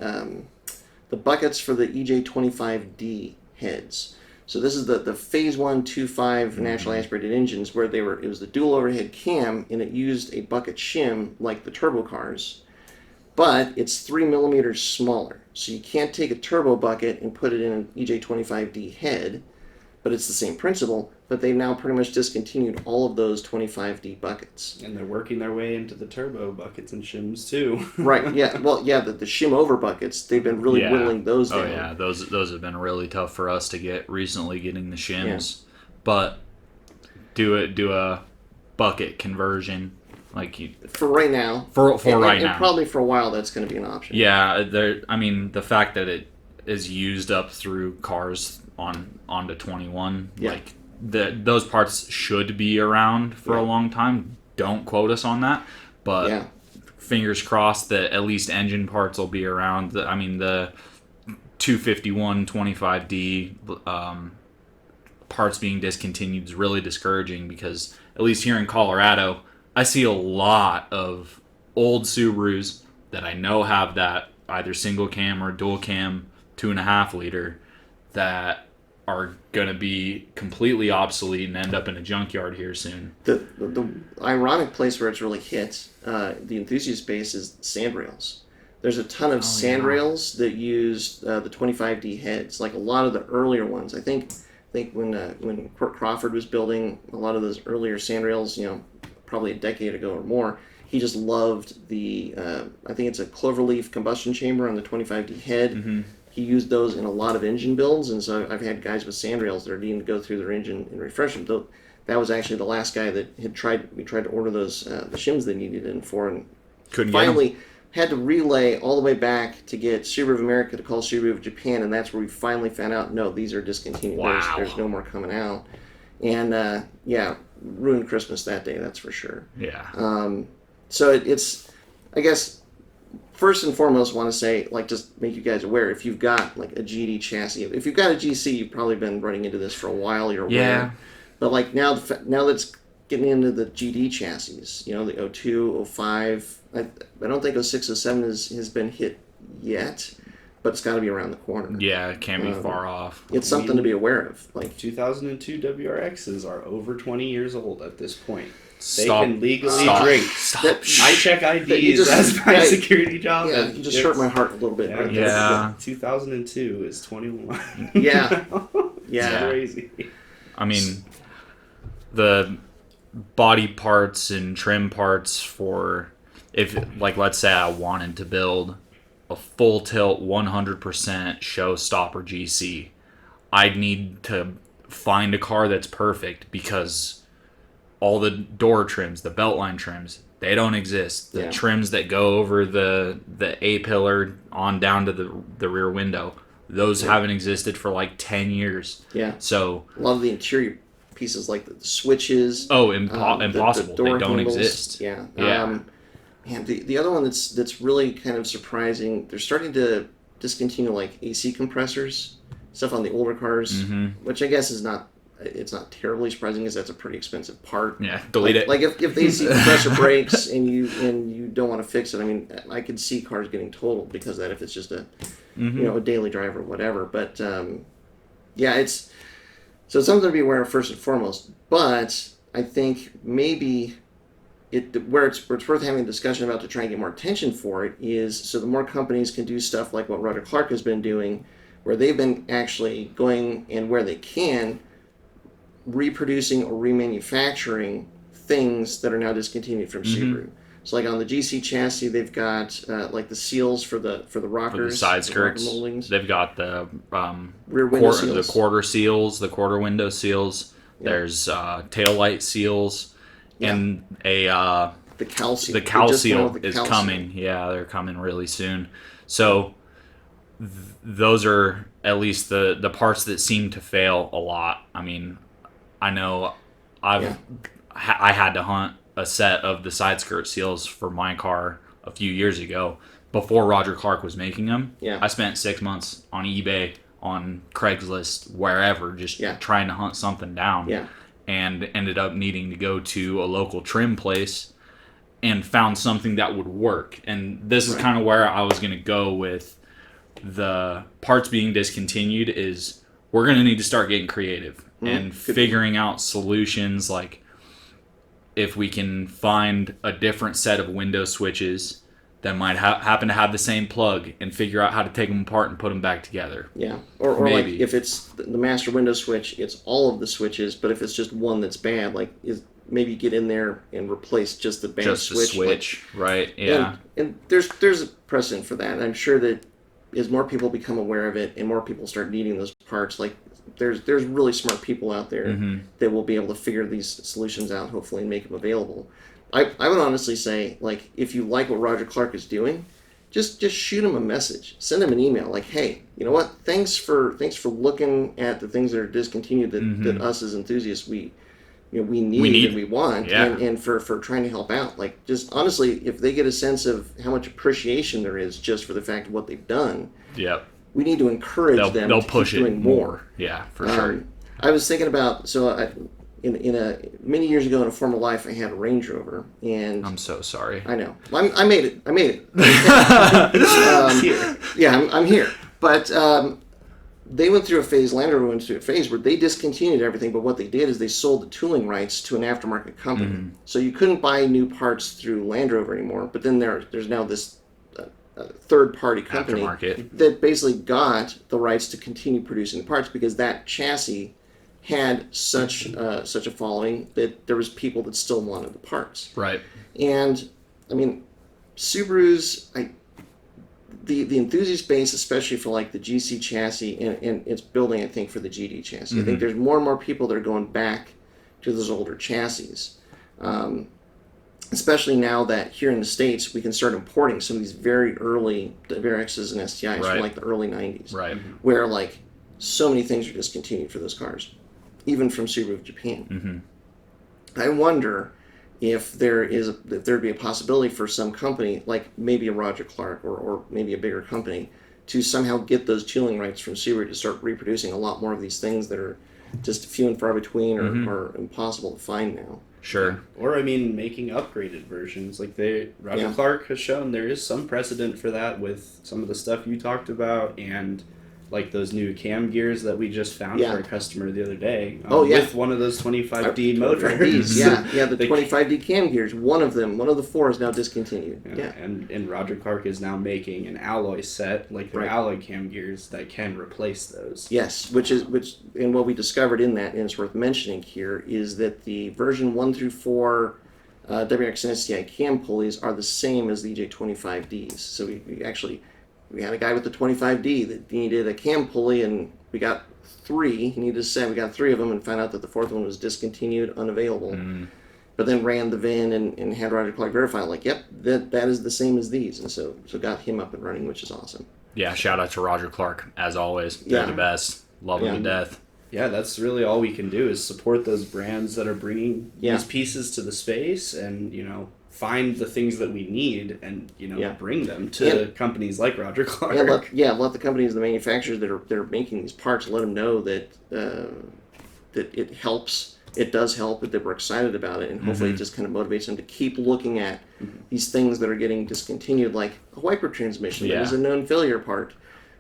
buckets for the EJ25D heads. So this is the Phase 1 2.5 naturally aspirated engines where it was the dual overhead cam and it used a bucket shim like the turbo cars. but it's 3 millimeters smaller. So you can't take a turbo bucket and put it in an EJ25D head, but it's the same principle. But they've now pretty much discontinued all of those 25D buckets. And they're working their way into the turbo buckets and shims too. Right, yeah. Well, yeah, the shim over buckets, they've been really whittling those down. Oh, yeah. Those have been really tough for us to get recently, getting the shims. Yeah. But do a bucket conversion. For right now. For right now. And probably for a while that's going to be an option. Yeah, the fact that it is used up through cars onto 21, those parts should be around for a long time. Don't quote us on that, but fingers crossed that at least engine parts will be around. The 251 25D parts being discontinued is really discouraging, because at least here in Colorado, I see a lot of old Subarus that I know have that either single cam or dual cam 2.5 liter that are going to be completely obsolete and end up in a junkyard here soon. The ironic place where it's really hit the enthusiast base is sandrails. There's a ton of sandrails that use the 25D heads, like a lot of the earlier ones. I think when Kurt Crawford was building a lot of those earlier sandrails, probably a decade ago or more, he just loved the, I think it's a cloverleaf combustion chamber on the 25D head. Mm-hmm. He used those in a lot of engine builds, and so I've had guys with sandrails that are needing to go through their engine and refresh them. Though that was actually the last guy that we tried to order those the shims they needed in for, and couldn't finally had to relay all the way back to get Subaru of America to call Subaru of Japan, and that's where we finally found out, no, these are discontinued. Wow. There's no more coming out. And ruined Christmas that day, that's for sure. Yeah. So it's, I guess, first and foremost, want to say, just make you guys aware, if you've got a GD chassis, if you've got a GC, you've probably been running into this for a while. You're aware. But now that's getting into the GD chassis, the 02, 05. I don't think 06, 07 has been hit yet, but it's got to be around the corner. Yeah, it can't be far off. It's something to be aware of. 2002 WRXs are over 20 years old at this point. They can legally drink. I check IDs. That's my security job. Yeah, you just hurt my heart a little bit. Right? Yeah. 2002 is 21. Yeah. It's crazy. I mean, the body parts and trim parts for, if let's say I wanted to build a full tilt 100% showstopper GC, I'd need to find a car that's perfect, because all the door trims, the beltline trims, they don't exist. The trims that go over the A-pillar on down to the rear window, those haven't existed for 10 years. Yeah. So a lot of the interior pieces, like the switches. Oh, impossible. The they don't handles. exist. Yeah. Yeah. And the other one that's really kind of surprising, they're starting to discontinue AC compressors, stuff on the older cars, which I guess is not terribly surprising, because that's a pretty expensive part. Yeah, delete it. If the AC compressor breaks and you don't want to fix it, I mean, I could see cars getting totaled because of that, if it's just a a daily drive or whatever. But it's something to be aware of first and foremost. But I think maybe where it's worth having a discussion about to try and get more attention for it is so the more companies can do stuff like what Roger Clark has been doing, where they've been actually going, and where they can, reproducing or remanufacturing things that are now discontinued from Subaru. So on the GC chassis, they've got the seals for the rockers, for the side skirts. They've got the rear window seals, the quarter seals, the quarter window seals. Yeah. There's tail light seals, and the cowl seal. The cowl seal is coming. Yeah, they're coming really soon. So those are at least the parts that seem to fail a lot. I mean, I know I had to hunt a set of the side skirt seals for my car a few years ago, before Roger Clark was making them. Yeah. I spent 6 months on eBay, on Craigslist, wherever, just trying to hunt something down. Yeah. And ended up needing to go to a local trim place and found something that would work. And this is kind of where I was going to go with the parts being discontinued, is we're going to need to start getting creative and figuring out solutions, like if we can find a different set of window switches that might happen to have the same plug and figure out how to take them apart and put them back together. Yeah, or like if it's the master window switch, it's all of the switches, but if it's just one that's bad, like maybe get in there and replace just the bad switch. Just the switch, right? Yeah. And there's a precedent for that. And I'm sure that as more people become aware of it and more people start needing those parts, like there's really smart people out there that will be able to figure these solutions out, hopefully, and make them available. I would honestly say, like, if you like what Roger Clark is doing, just shoot him a message, send him an email, like, hey, you know what? Thanks for looking at the things that are discontinued that us as enthusiasts we need and we want, and for trying to help out. Like, just honestly, if they get a sense of how much appreciation there is just for the fact of what they've done, we need to encourage them. They'll push keep doing more. Yeah, for sure. I was thinking about many years ago in a former life, I had a Range Rover, and I'm so sorry. I know. I made it. I'm here. But they went through a phase. Land Rover went through a phase where they discontinued everything. But what they did is they sold the tooling rights to an aftermarket company. So you couldn't buy new parts through Land Rover anymore. But then there's now this third-party company that basically got the rights to continue producing the parts because that chassis had such a following that there was people that still wanted the parts. Right. And I mean, Subarus, the enthusiast base, especially for like the GC chassis, and it's building, I think, for the GD chassis. I think there's more and more people that are going back to those older chassis. Especially now that here in the States, we can start importing some of these very early WRXs and STIs from like the early 90s. Right. Where like so many things are discontinued for those cars, even from Subaru of Japan. I wonder if there'd be a possibility for some company, like maybe a Roger Clark or maybe a bigger company, to somehow get those tooling rights from Subaru to start reproducing a lot more of these things that are just few and far between or impossible to find now. Sure. Or, I mean, making upgraded versions. Like, Roger Clark has shown there is some precedent for that with some of the stuff you talked about and, like, those new cam gears that we just found for a customer the other day. With one of those 25D motors. The 25D cam gears. One of the four is now discontinued. And Roger Clark is now making an alloy set, like their alloy cam gears, that can replace those. Yes, and what we discovered in that, and it's worth mentioning here, is that the version 1 through 4 WRX and STI cam pulleys are the same as the EJ25Ds. So we had a guy with the 25D that needed a cam pulley, and we got 3. He needed a set. We got 3 of them, and found out that the 4th one was discontinued, unavailable. But then ran the VIN and had Roger Clark verify, like, yep, that is the same as these, and so got him up and running, which is awesome. Yeah, shout out to Roger Clark as always. They're the best. Love them to death. Yeah, that's really all we can do is support those brands that are bringing these pieces to the space, and find the things that we need and bring them to companies like Roger Clark. Let the companies, the manufacturers that are making these parts, let them know that that it helps. It does help, that we're excited about it, and hopefully it just kind of motivates them to keep looking at these things that are getting discontinued, like a wiper transmission that is a known failure part.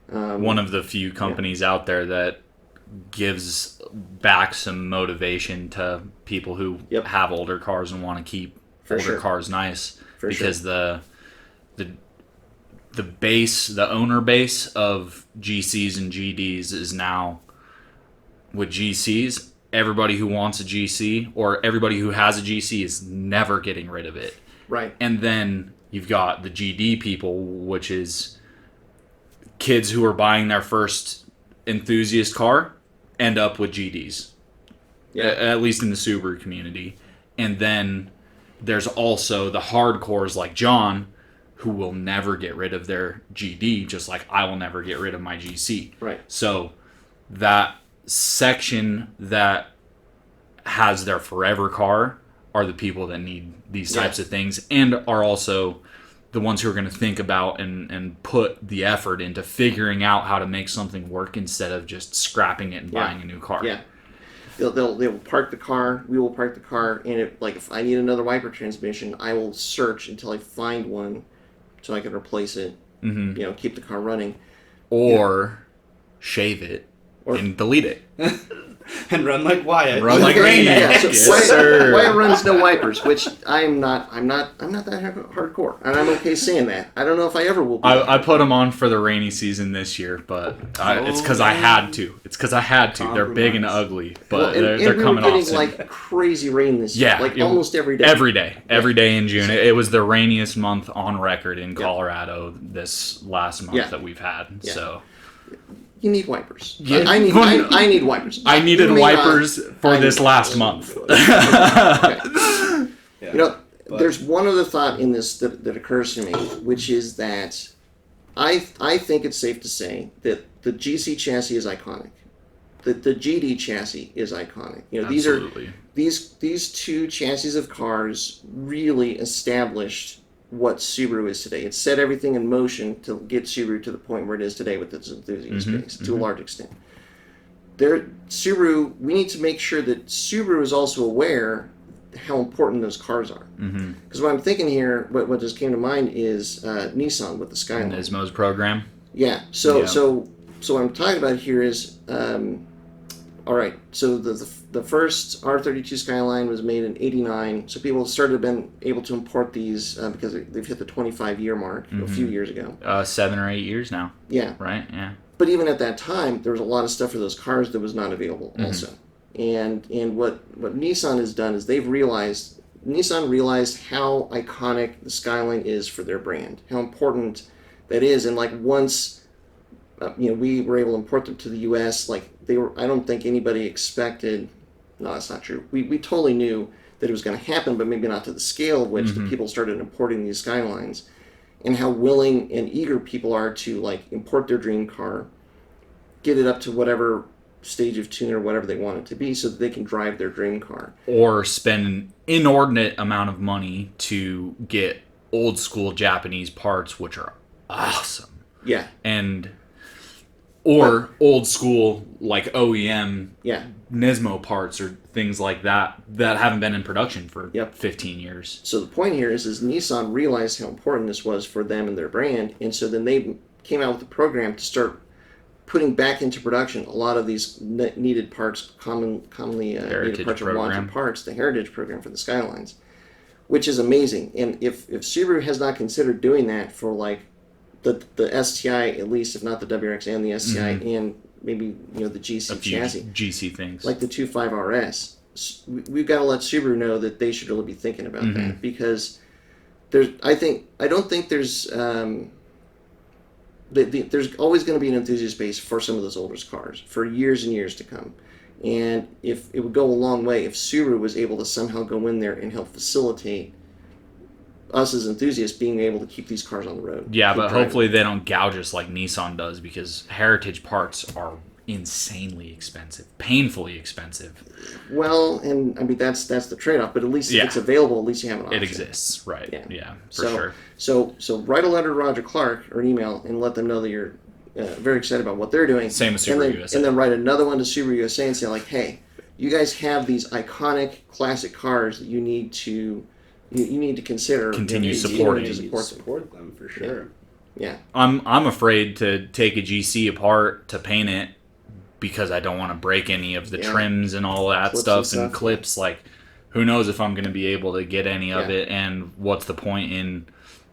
One of the few companies out there that gives back some motivation to people who have older cars and want to keep cars nice, because the base, the owner base of GCs and GDs is now, with GCs, everybody who wants a GC or everybody who has a GC is never getting rid of it. Right. And then you've got the GD people, which is kids who are buying their first enthusiast car end up with GDs. At least in the Subaru community. And then there's also the hardcores like John, who will never get rid of their GD, just like I will never get rid of my GC. Right. So that section that has their forever car are the people that need these types of things, and are also the ones who are going to think about and put the effort into figuring out how to make something work instead of just scrapping it and buying a new car. Yeah. They'll park the car. We will park the car, and if I need another wiper transmission, I will search until I find one, so I can replace it. Keep the car running, or shave it and delete it. And run like Wyatt. Run like me. Yeah, so Yes, sir. Wyatt runs no wipers, which I'm not that hardcore, and I'm okay saying that. I don't know if I ever will be. I put them on for the rainy season this year, but it's because I had to. They're big and ugly, but they're coming off soon. We were getting like crazy rain this year, almost every day. Every day in June. It was the rainiest month on record in Colorado this last month that we've had. Yeah. So. You need wipers. Yeah. I need wipers. I needed wipers for this last month. Okay. There's one other thought in this that occurs to me, which is that I think it's safe to say that the GC chassis is iconic. The GD chassis is iconic. Absolutely. These two chassis of cars really established what Subaru is today. It set everything in motion to get Subaru to the point where it is today with its enthusiast base, to a large extent. We need to make sure that Subaru is also aware how important those cars are. Because what I'm thinking here, what just came to mind is Nissan with the Skyline. Nismo's program. Yeah. So what I'm talking about here is, all right. So the first R32 Skyline was made in '89. So people started been able to import these because they've hit the 25-year mark a few years ago. 7 or 8 years now. Yeah. Right. Yeah. But even at that time, there was a lot of stuff for those cars that was not available also. And what Nissan has done is Nissan realized how iconic the Skyline is for their brand, how important that is, and like once we were able to import them to the U.S., I don't think anybody expected. No, that's not true. We totally knew that it was going to happen, but maybe not to the scale of which the people started importing these Skylines, and how willing and eager people are to import their dream car, get it up to whatever stage of tune or whatever they want it to be so that they can drive their dream car. Or spend an inordinate amount of money to get old school Japanese parts, which are awesome. Yeah. Or old school OEM Nismo parts or things like that haven't been in production for 15 years. So the point here is Nissan realized how important this was for them and their brand, and so then they came out with a program to start putting back into production a lot of these needed parts, commonly needed parts or wanted parts, the Heritage program for the Skylines, which is amazing. And if Subaru has not considered doing that for the STI, at least, if not the WRX and the STI, and maybe the GC chassis, GC things like the 2.5 RS, we've got to let Subaru know that they should really be thinking about that, because there's always going to be an enthusiast base for some of those older cars for years and years to come. And if it would go a long way if Subaru was able to somehow go in there and help facilitate us as enthusiasts being able to keep these cars on the road. Yeah, but hopefully they don't gouge us like Nissan does, because Heritage parts are insanely expensive, painfully expensive. Well, and I mean that's the trade-off, but at least if it's available, at least you have an option. It exists, right? Yeah, for sure. So write a letter to Roger Clark or an email and let them know that you're very excited about what they're doing. Same with Subaru USA. And then write another one to Subaru USA and say hey, you guys have these iconic classic cars that you need to consider continue supporting. Support them for sure. Yeah. I'm afraid to take a GC apart to paint it because I don't want to break any of the trims and all that stuff and clips. Who knows if I'm going to be able to get any of it, and what's the point in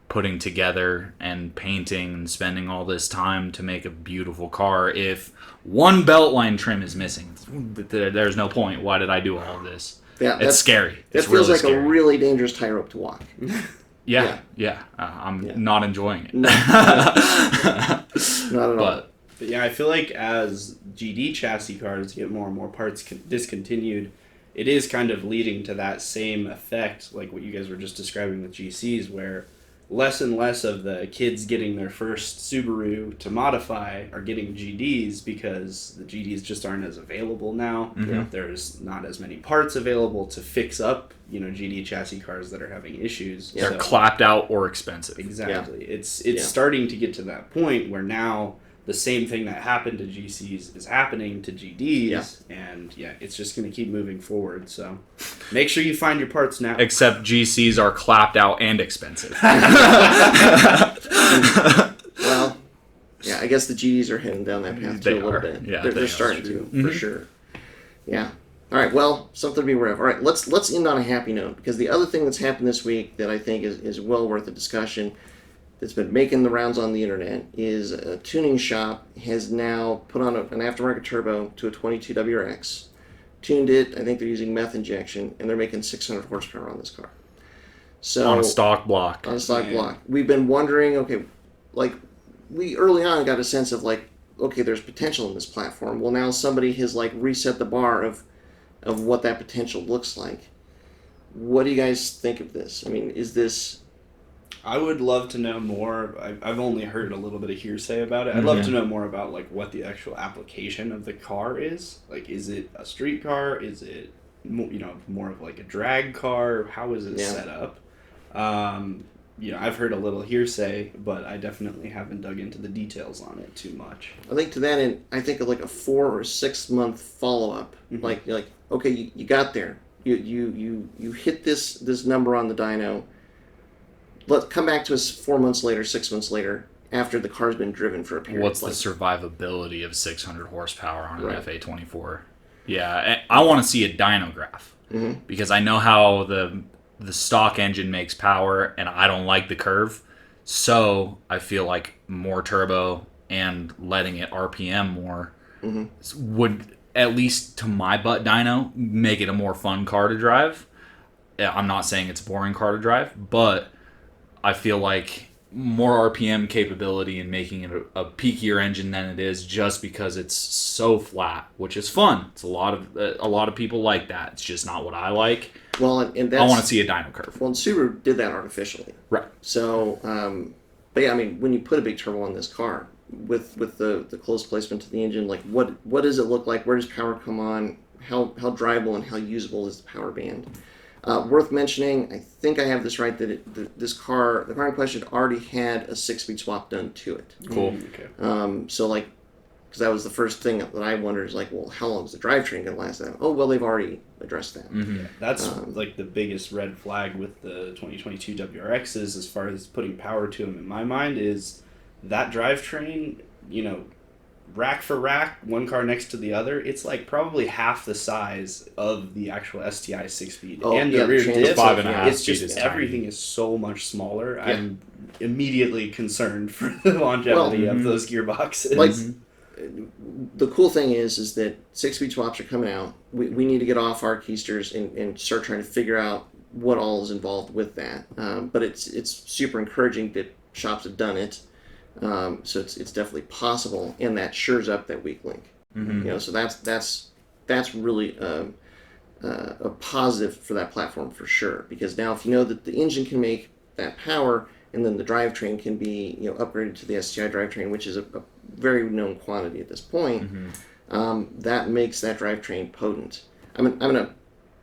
putting together and painting and spending all this time to make a beautiful car if one beltline trim is missing? There's no point. Why did I do all of this? Yeah, it's scary. That feels like a really dangerous tightrope to walk. I'm not enjoying it. No, not at all. But yeah, I feel like as GD chassis cars get more and more parts discontinued, it is kind of leading to that same effect, like what you guys were just describing with GCs, where less and less of the kids getting their first Subaru to modify are getting GDs because the GDs just aren't as available now. There's not as many parts available to fix up, GD chassis cars that are having issues. They're clapped out or expensive. Exactly. Yeah. It's starting to get to that point where now the same thing that happened to GCs is happening to GDs, and it's just going to keep moving forward. So make sure you find your parts now. Except GCs are clapped out and expensive. Well, yeah, I guess the GDs are heading down that path too a little bit. Yeah, they're starting to, for sure. Yeah. All right, well, something to be aware of. All right, let's end on a happy note, because the other thing that's happened this week that I think is well worth a discussion that's been making the rounds on the internet is a tuning shop has now put on an aftermarket turbo to a 22 WRX, tuned it. I think they're using meth injection, and they're making 600 horsepower on this car. So on a stock block. On a stock block. We've been wondering, okay, like, we early on got a sense of, like, okay, there's potential in this platform. Well, now somebody has, like, reset the bar of what that potential looks like. What do you guys think of this? I mean, is this... I would love to know more. I've only heard a little bit of hearsay about it. I'd love to know more about, like, what the actual application of the car is. Like, is it a street car? Is it, more of like a drag car? How is it set up? I've heard a little hearsay, but I definitely haven't dug into the details on it too much. I think to that end, I think of like a 4 or 6 month follow up. Like okay, you got there. You hit this number on the dyno. Let's come back to us 4 months later, 6 months later, after the car's been driven for a period. What's the survivability of 600 horsepower on an FA24? Yeah, I want to see a dyno graph because I know how the stock engine makes power, and I don't like the curve. So I feel like more turbo and letting it RPM more would, at least to my butt dyno, make it a more fun car to drive. I'm not saying it's a boring car to drive, but I feel like more RPM capability and making it a peakier engine than it is, just because it's so flat, which is fun. It's a lot of people like that. It's just not what I like. Well, and I want to see a dyno curve. Well, and Subaru did that artificially, right? So, but yeah, I mean, when you put a big turbo on this car with the close placement to the engine, like what does it look like? Where does power come on? How drivable and how usable is the power band? Worth mentioning, I think I have this right, that the car in question already had a 6-speed swap done to it. Cool. Okay. So, like, because that was the first thing that I wondered is, like, well, how long is the drivetrain going to last? That? Oh, well, they've already addressed that. Yeah, that's like the biggest red flag with the 2022 WRXs as far as putting power to them in my mind is that drivetrain, rack for rack, one car next to the other, it's like probably half the size of the actual STI 6-speed. And the rear diff, 5.5 it's just everything is so much smaller. Yeah. I'm immediately concerned for the longevity of those gearboxes. Like, the cool thing is that 6-speed swaps are coming out. We need to get off our keysters and start trying to figure out what all is involved with that. But it's super encouraging that shops have done it. So it's definitely possible, and that shores up that weak link. So that's really a positive for that platform for sure. Because now if you know that the engine can make that power, and then the drivetrain can be upgraded to the STI drivetrain, which is a very known quantity at this point, that makes that drivetrain potent. I'm gonna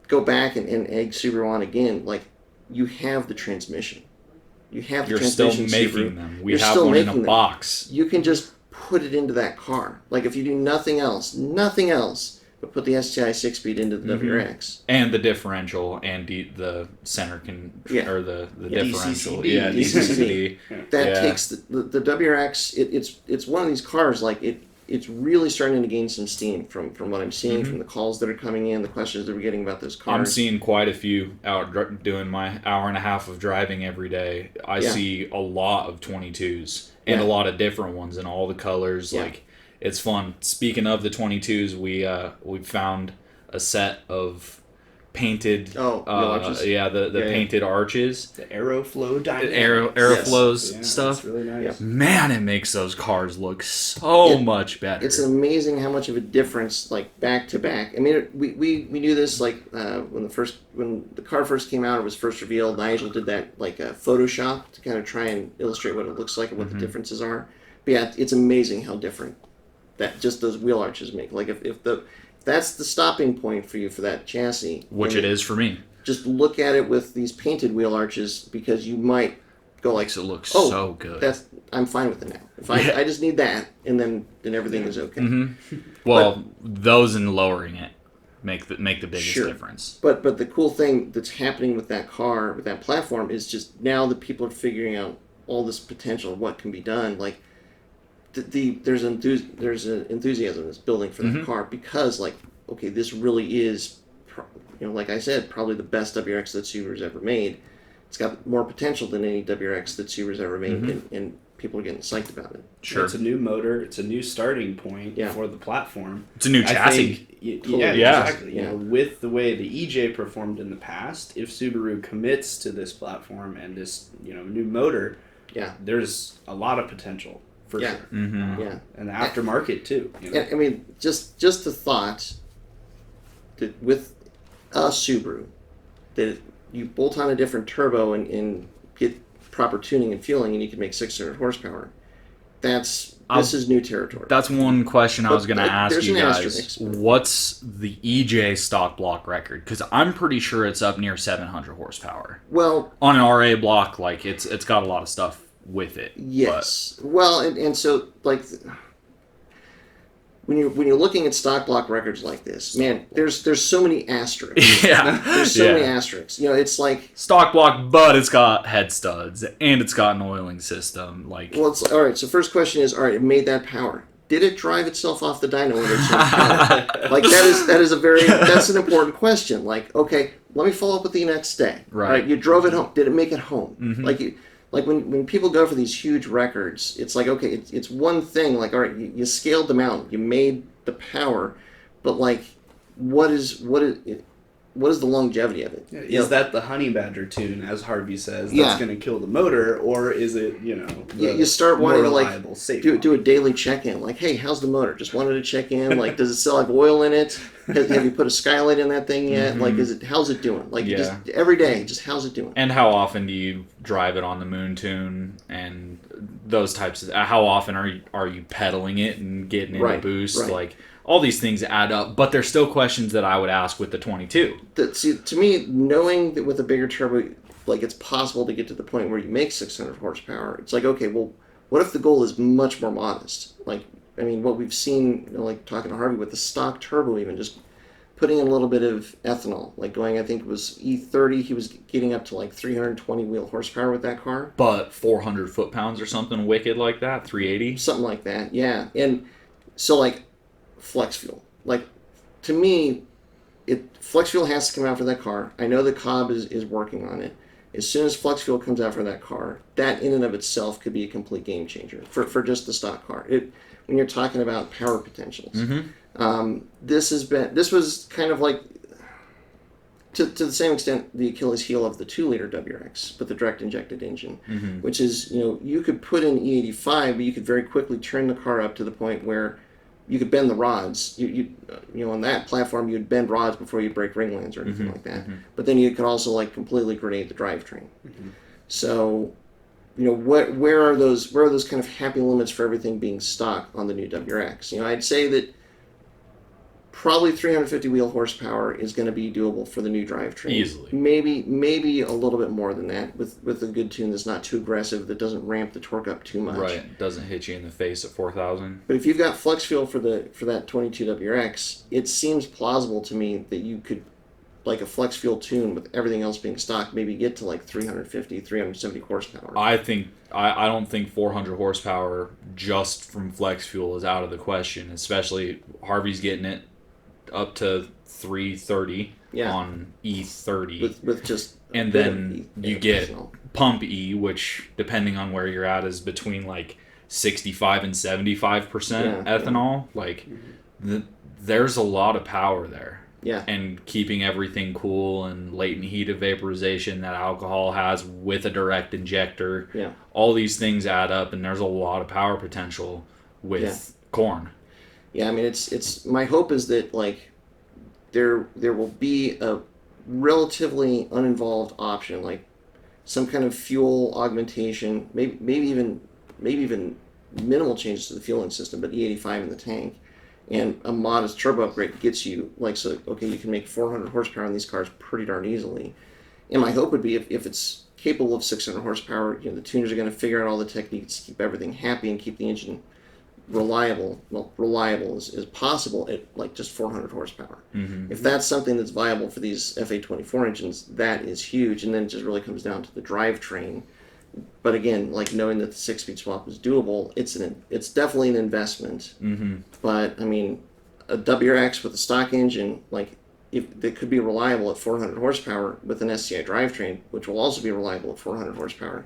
go back and egg Subaru on again. Like, you have the transmission. You have the transmission. You're still making Subaru. them. We have one in a box. You can just put it into that car. Like, if you do nothing else, but put the STI 6-speed into the WRX. And the differential and the center or the differential. DCCD. Yeah, DCCD. That takes the WRX, it's one of these cars, like, it's really starting to gain some steam from what I'm seeing, from the calls that are coming in, the questions that we're getting about those cars. I'm seeing quite a few out doing my hour and a half of driving every day. I see a lot of 22s and a lot of different ones in all the colors. Like, it's fun. Speaking of the 22s, we found a set of painted the painted arches, the Aeroflow Aeroflows stuff. That's really nice. Man, it makes those cars look so much better. It's amazing how much of a difference, like, back to back. I mean, we knew this, like, when the car first came out, it was first revealed. Nigel did that, like, Photoshop to kind of try and illustrate what it looks like and what the differences are. But yeah, it's amazing how different that just those wheel arches make. Like, if that's the stopping point for you for that chassis, which it is for me. Just look at it with these painted wheel arches, because you might go like, it looks so good. I'm fine with it now. If I just need that, and then everything is okay. Well, those and lowering it make the biggest difference. But the cool thing that's happening with that car, with that platform, is just now that people are figuring out all this potential, what can be done. Like, there's an enthusiasm that's building for that car because, like, okay, this really is, like I said, probably the best WRX that Subaru's ever made. It's got more potential than any WRX that Subaru's ever made, and people are getting psyched about it. Sure. It's a new motor. It's a new starting point for the platform. It's a new chassis. Exactly. You know, with the way the EJ performed in the past, if Subaru commits to this platform and this new motor, there's a lot of potential for sure. And the aftermarket too. You know? And, I mean, just the thought that with a Subaru, that you bolt on a different turbo and get proper tuning and fueling, and you can make 600 horsepower. This is new territory. That's one question I was going to ask you guys. Asterisk. What's the EJ stock block record? Because I'm pretty sure it's up near 700 horsepower. Well, on an RA block, like it's got a lot of stuff with it. Yes. But. Well, and so like when you're looking at stock block records like this, man, there's so many asterisks. There's so many asterisks. You know, it's like stock block, but it's got head studs and it's got an oiling system. Like, well, it's all right. So first question is, all right, it made that power. Did it drive itself off the dyno when it power? Like that's an important question. Like, okay, let me follow up with you next day. Right. All right, you drove it home. Did it make it home? Like when people go for these huge records, it's like, okay, it's one thing. Like, all right, you scaled them out, you made the power, but like, what is the longevity of it? Is that the honey badger tune, as Harvey says, that's going to kill the motor, or is it you start wanting to like do a daily check-in? Like, hey, how's the motor? Just wanted to check in. Like, does it still have oil in it? Have you put a skylight in that thing yet? Like, how's it doing? Like, just every day, just how's it doing? And how often do you drive it on the moon tune and those types of? How often are you pedaling it and getting in the boost? Right. Like, all these things add up, but there's still questions that I would ask with the 22. See, to me, knowing that with a bigger turbo, like, it's possible to get to the point where you make 600 horsepower. It's like, okay, well, what if the goal is much more modest? Like, I mean, what we've seen, like talking to Harvey with the stock turbo, even just putting in a little bit of ethanol, like going, I think it was E30, he was getting up to like 320 wheel horsepower with that car. But 400 foot-pounds or something wicked like that, 380? Something like that, yeah. And so, like, flex fuel. Like, to me, flex fuel has to come out for that car. I know the Cobb is working on it. As soon as flex fuel comes out for that car, that in and of itself could be a complete game changer for just the stock car. When you're talking about power potentials, this was kind of like to the same extent the Achilles heel of the 2-liter WRX, but the direct injected engine, which is you could put in E85, but you could very quickly turn the car up to the point where you could bend the rods. You on that platform you'd bend rods before you break ringlands or anything like that. But then you could also like completely grenade the drivetrain. So, where are those kind of happy limits for everything being stock on the new WRX? I'd say that probably 350 wheel horsepower is going to be doable for the new drivetrain. Easily. Maybe a little bit more than that with a good tune that's not too aggressive, that doesn't ramp the torque up too much. Right, doesn't hit you in the face at 4,000. But if you've got flex fuel for that 22 WRX, it seems plausible to me that you could, like a flex fuel tune with everything else being stock, maybe get to like 350, 370 horsepower. I don't think 400 horsepower just from flex fuel is out of the question, especially Harvey's getting it up to 330 on E30 with just and then you get pump E, which depending on where you're at is between like 65 and 75% ethanol. Like there's a lot of power there. And keeping everything cool and latent heat of vaporization that alcohol has with a direct injector. All these things add up, and there's a lot of power potential with corn. Yeah, I mean, it's my hope is that like there will be a relatively uninvolved option, like some kind of fuel augmentation, maybe even minimal changes to the fueling system, but E85 in the tank, and a modest turbo upgrade gets you like, so okay, you can make 400 horsepower on these cars pretty darn easily. And my hope would be if it's capable of 600 horsepower, the tuners are going to figure out all the techniques to keep everything happy and keep the engine reliable as possible at like just 400 horsepower. If that's something that's viable for these FA24 engines, that is huge. And then it just really comes down to the drivetrain But again, like knowing that the 6-speed swap is doable, it's definitely an investment. Mm-hmm. But I mean, a WRX with a stock engine, like if it could be reliable at 400 horsepower with an SCI drivetrain, which will also be reliable at 400 horsepower.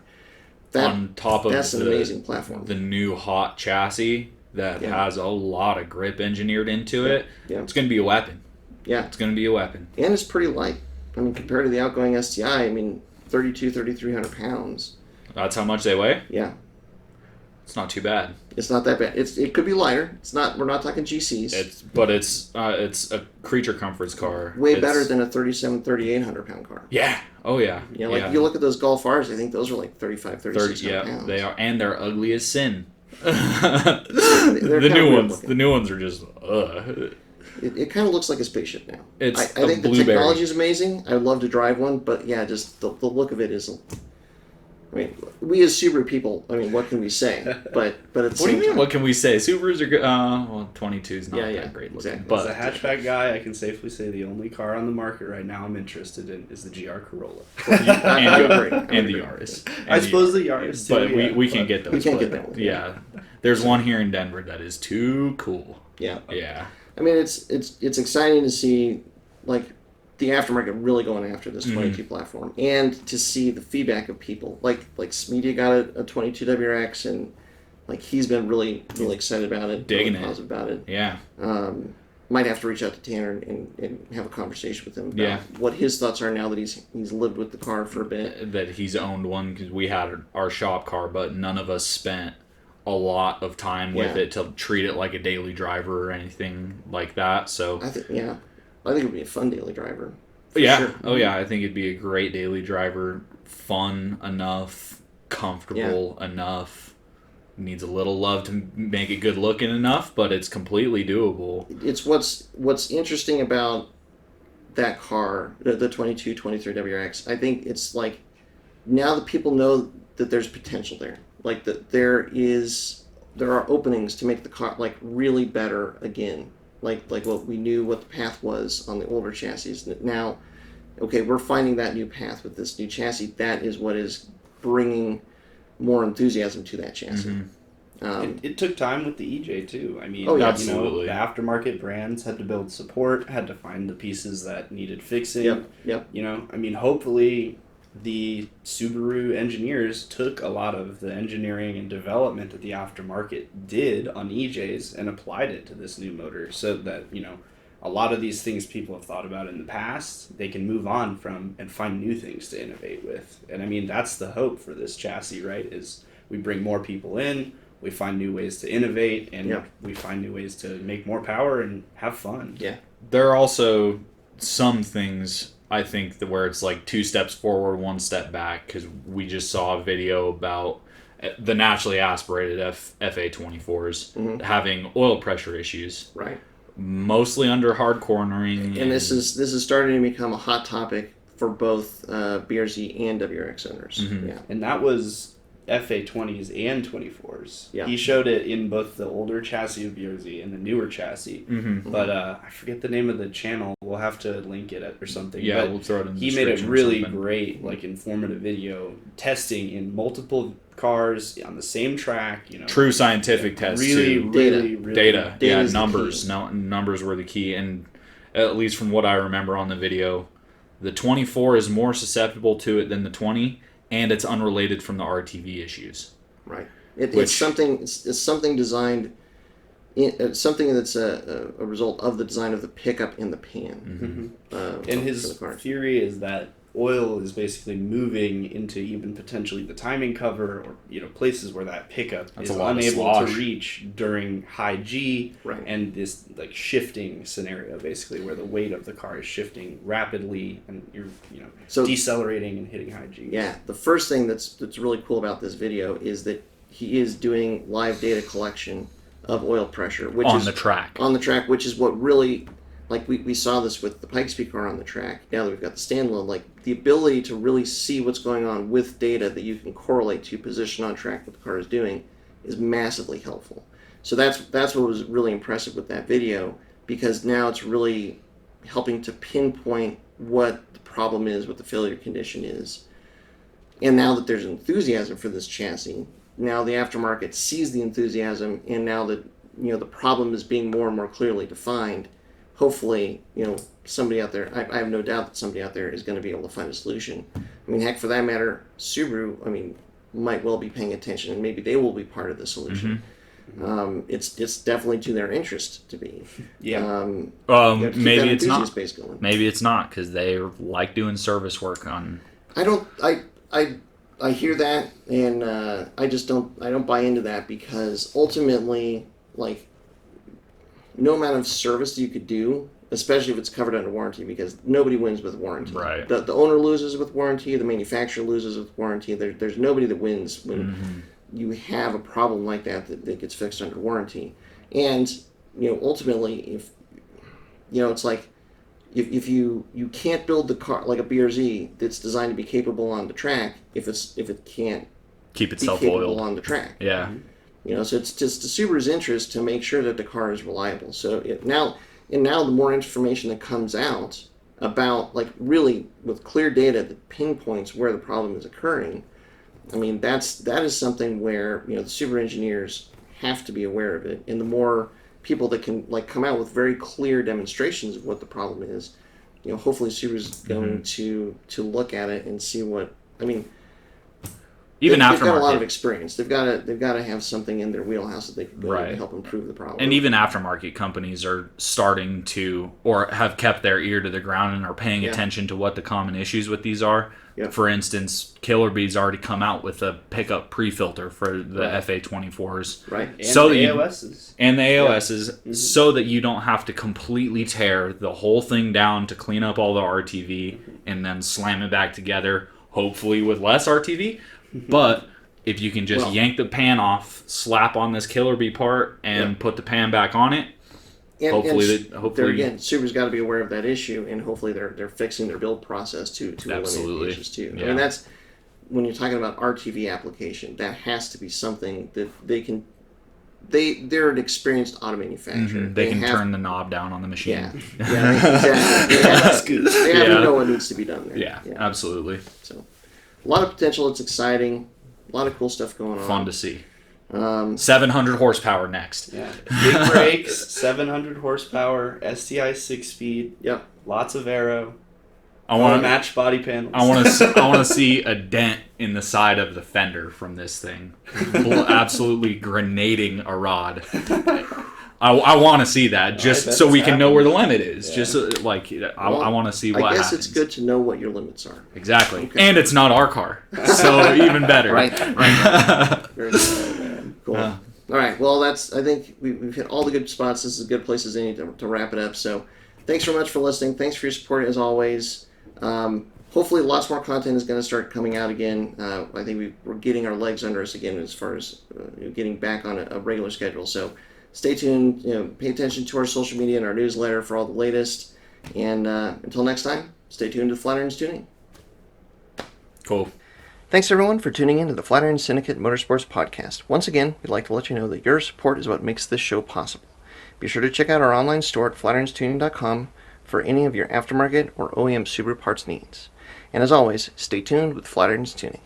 On top of that's an amazing platform. The new hot chassis that has a lot of grip engineered into it. Yeah. It's going to be a weapon. Yeah. It's going to be a weapon. And it's pretty light. I mean, compared to the outgoing STI, I mean, 3,300 pounds. That's how much they weigh? Yeah. It's not too bad. It's not that bad. It could be lighter. It's not. We're not talking GCs. It's a creature comforts car. Way better than a 3,800 pound car. Yeah. Oh yeah. You know, like you look at those Golf Rs, I think those are like 3,600 pounds. They are, and they're ugly as sin. They're the new ones. Looking. The new ones are just. It kind of looks like a spaceship now. I think the technology is amazing. I'd love to drive one, but yeah, just the look of it is. I mean, we as Subaru people, I mean, what can we say? But at the what same do you mean? time, What can we say? Subarus are good. Well, 22 is not that great looking. Exactly. But as a hatchback guy, I can safely say the only car on the market right now I'm interested in is the GR Corolla. and the Yaris. I suppose the Yaris, but we can't get those. We can't get that one. Yeah, there's one here in Denver that is too cool. Yeah. Yeah. I mean, it's exciting to see, like, the aftermarket really going after this 22 platform, and to see the feedback of people. Like Smedia got a 22 WRX, and like he's been really excited about it, digging really positive about it. Yeah. Might have to reach out to Tanner and have a conversation with him about what his thoughts are now that he's lived with the car for a bit. That he's owned one, because we had our shop car, but none of us spent a lot of time with it to treat it like a daily driver or anything like that. So I think it would be a fun daily driver. Sure. Oh yeah, I think it'd be a great daily driver. Fun enough, comfortable enough. Needs a little love to make it good looking enough, but it's completely doable. It's what's interesting about that car, the 22, 23 WRX. I think it's like now that people know that there's potential there. Like that there are openings to make the car like really better again. Like what we knew what the path was on the older chassis. Now, okay, we're finding that new path with this new chassis. That is what is bringing more enthusiasm to that chassis. Mm-hmm. It took time with the EJ too. I mean, absolutely. The aftermarket brands had to build support, had to find the pieces that needed fixing. Yep. You know, I mean, hopefully the Subaru engineers took a lot of the engineering and development that the aftermarket did on EJs and applied it to this new motor, so that, you know, a lot of these things people have thought about in the past, they can move on from and find new things to innovate with. And I mean, that's the hope for this chassis, right? Is we bring more people in, we find new ways to innovate, and we find new ways to make more power and have fun. Yeah. There are also some things, I think, that where it's like 2 steps forward, 1 step back, because we just saw a video about the naturally aspirated FA24s having oil pressure issues. Right. Mostly under hard cornering. And this is starting to become a hot topic for both BRZ and WRX owners. Mm-hmm. Yeah. And that was FA20s and 24s. Yeah. He showed it in both the older chassis of BRZ and the newer chassis. Mm-hmm. But I forget the name of the channel. We'll have to link it or something. Yeah, but we'll throw it in the he made a description or really something. great, like, informative video testing in multiple cars on the same track. You know, True scientific tests too. Data. Yeah, is the numbers. key. No, numbers were the key, and at least from what I remember on the video, the 24 is more susceptible to it than the 20, and it's unrelated from the RTV issues. Right. It's something designed. It's something that's a result of the design of the pickup in the pan. Mm-hmm. And his theory is that oil is basically moving into even potentially the timing cover, or, you know, places where that pickup is unable to reach during high G, and this like shifting scenario, basically where the weight of the car is shifting rapidly and you're decelerating and hitting high G. Yeah, the first thing that's really cool about this video is that he is doing live data collection of oil pressure, which on is the track, which is what really, like we saw this with the Pikes Peak car on the track. Now that we've got the standalone, like the ability to really see what's going on with data that you can correlate to position on track what the car is doing is massively helpful. So that's what was really impressive with that video, because now it's really helping to pinpoint what the problem is, what the failure condition is. And now that there's enthusiasm for this chassis, now the aftermarket sees the enthusiasm, and now that the problem is being more and more clearly defined, hopefully somebody out there, I have no doubt that somebody out there is going to be able to find a solution. I mean, heck, for that matter, Subaru, might well be paying attention, and maybe they will be part of the solution. It's definitely to their interest to be. Yeah. Maybe it's not. Maybe it's not, because they like doing service work on. I hear that, and I don't buy into that, because ultimately, like, no amount of service you could do, especially if it's covered under warranty, because nobody wins with warranty. Right. The owner loses with warranty, the manufacturer loses with warranty. There's nobody that wins when you have a problem like that gets fixed under warranty. And ultimately, if it's like, if you can't build the car like a BRZ that's designed to be capable on the track if it can't keep itself be capable oiled on the track. Yeah. So it's just the Subaru's interest to make sure that the car is reliable. So now the more information that comes out about, like, really with clear data that pinpoints where the problem is occurring, that is something where the Subaru engineers have to be aware of it. And the more people that can, like, come out with very clear demonstrations of what the problem is, hopefully Subaru's going to look at it and see what even they've aftermarket. got a lot of experience. They've got to have something in their wheelhouse that they can go to help improve the problem. And even aftermarket companies are starting to, or have kept their ear to the ground and are paying attention to what the common issues with these are. Yep. For instance, Killer Bee's already come out with a pickup pre-filter for the FA24s. Right. And so the that AOSs. And the AOSs, so that you don't have to completely tear the whole thing down to clean up all the RTV and then slam it back together, hopefully with less RTV. But if you can just yank the pan off, slap on this Killer Bee part, and put the pan back on it, hopefully, Subaru's got to be aware of that issue, and hopefully they're fixing their build process to eliminate issues too. Yeah. That's when you're talking about RTV application. That has to be something that they can. They're an experienced auto manufacturer. They can turn the knob down on the machine. Exactly. They have to know what needs to be done there. Yeah, absolutely. So, a lot of potential. It's exciting. A lot of cool stuff going on. Fun to see. 700 horsepower next. Yeah. Big brakes, 700 horsepower, STI 6-speed. Yep. Lots of aero. I want to match body panels. I want to see a dent in the side of the fender from this thing. Absolutely grenading a rod. I want to see that just so we can know where the limit is. Yeah. Just I want to see what happens. I guess it's good to know what your limits are. Exactly. Okay. And it's not our car. So even better. Right. Very good. Cool. All right. Well, I think we've hit all the good spots. This is a good place as any to wrap it up. So thanks very much for listening. Thanks for your support as always. Hopefully lots more content is going to start coming out again. I think we're getting our legs under us again as far as getting back on a regular schedule. So stay tuned, pay attention to our social media and our newsletter for all the latest. And until next time, stay tuned to Flatirons Tuning. Cool. Thanks everyone for tuning in to the Flatirons Syndicate Motorsports Podcast. Once again, we'd like to let you know that your support is what makes this show possible. Be sure to check out our online store at flatironstuning.com for any of your aftermarket or OEM Subaru parts needs. And as always, stay tuned with Flatirons Tuning.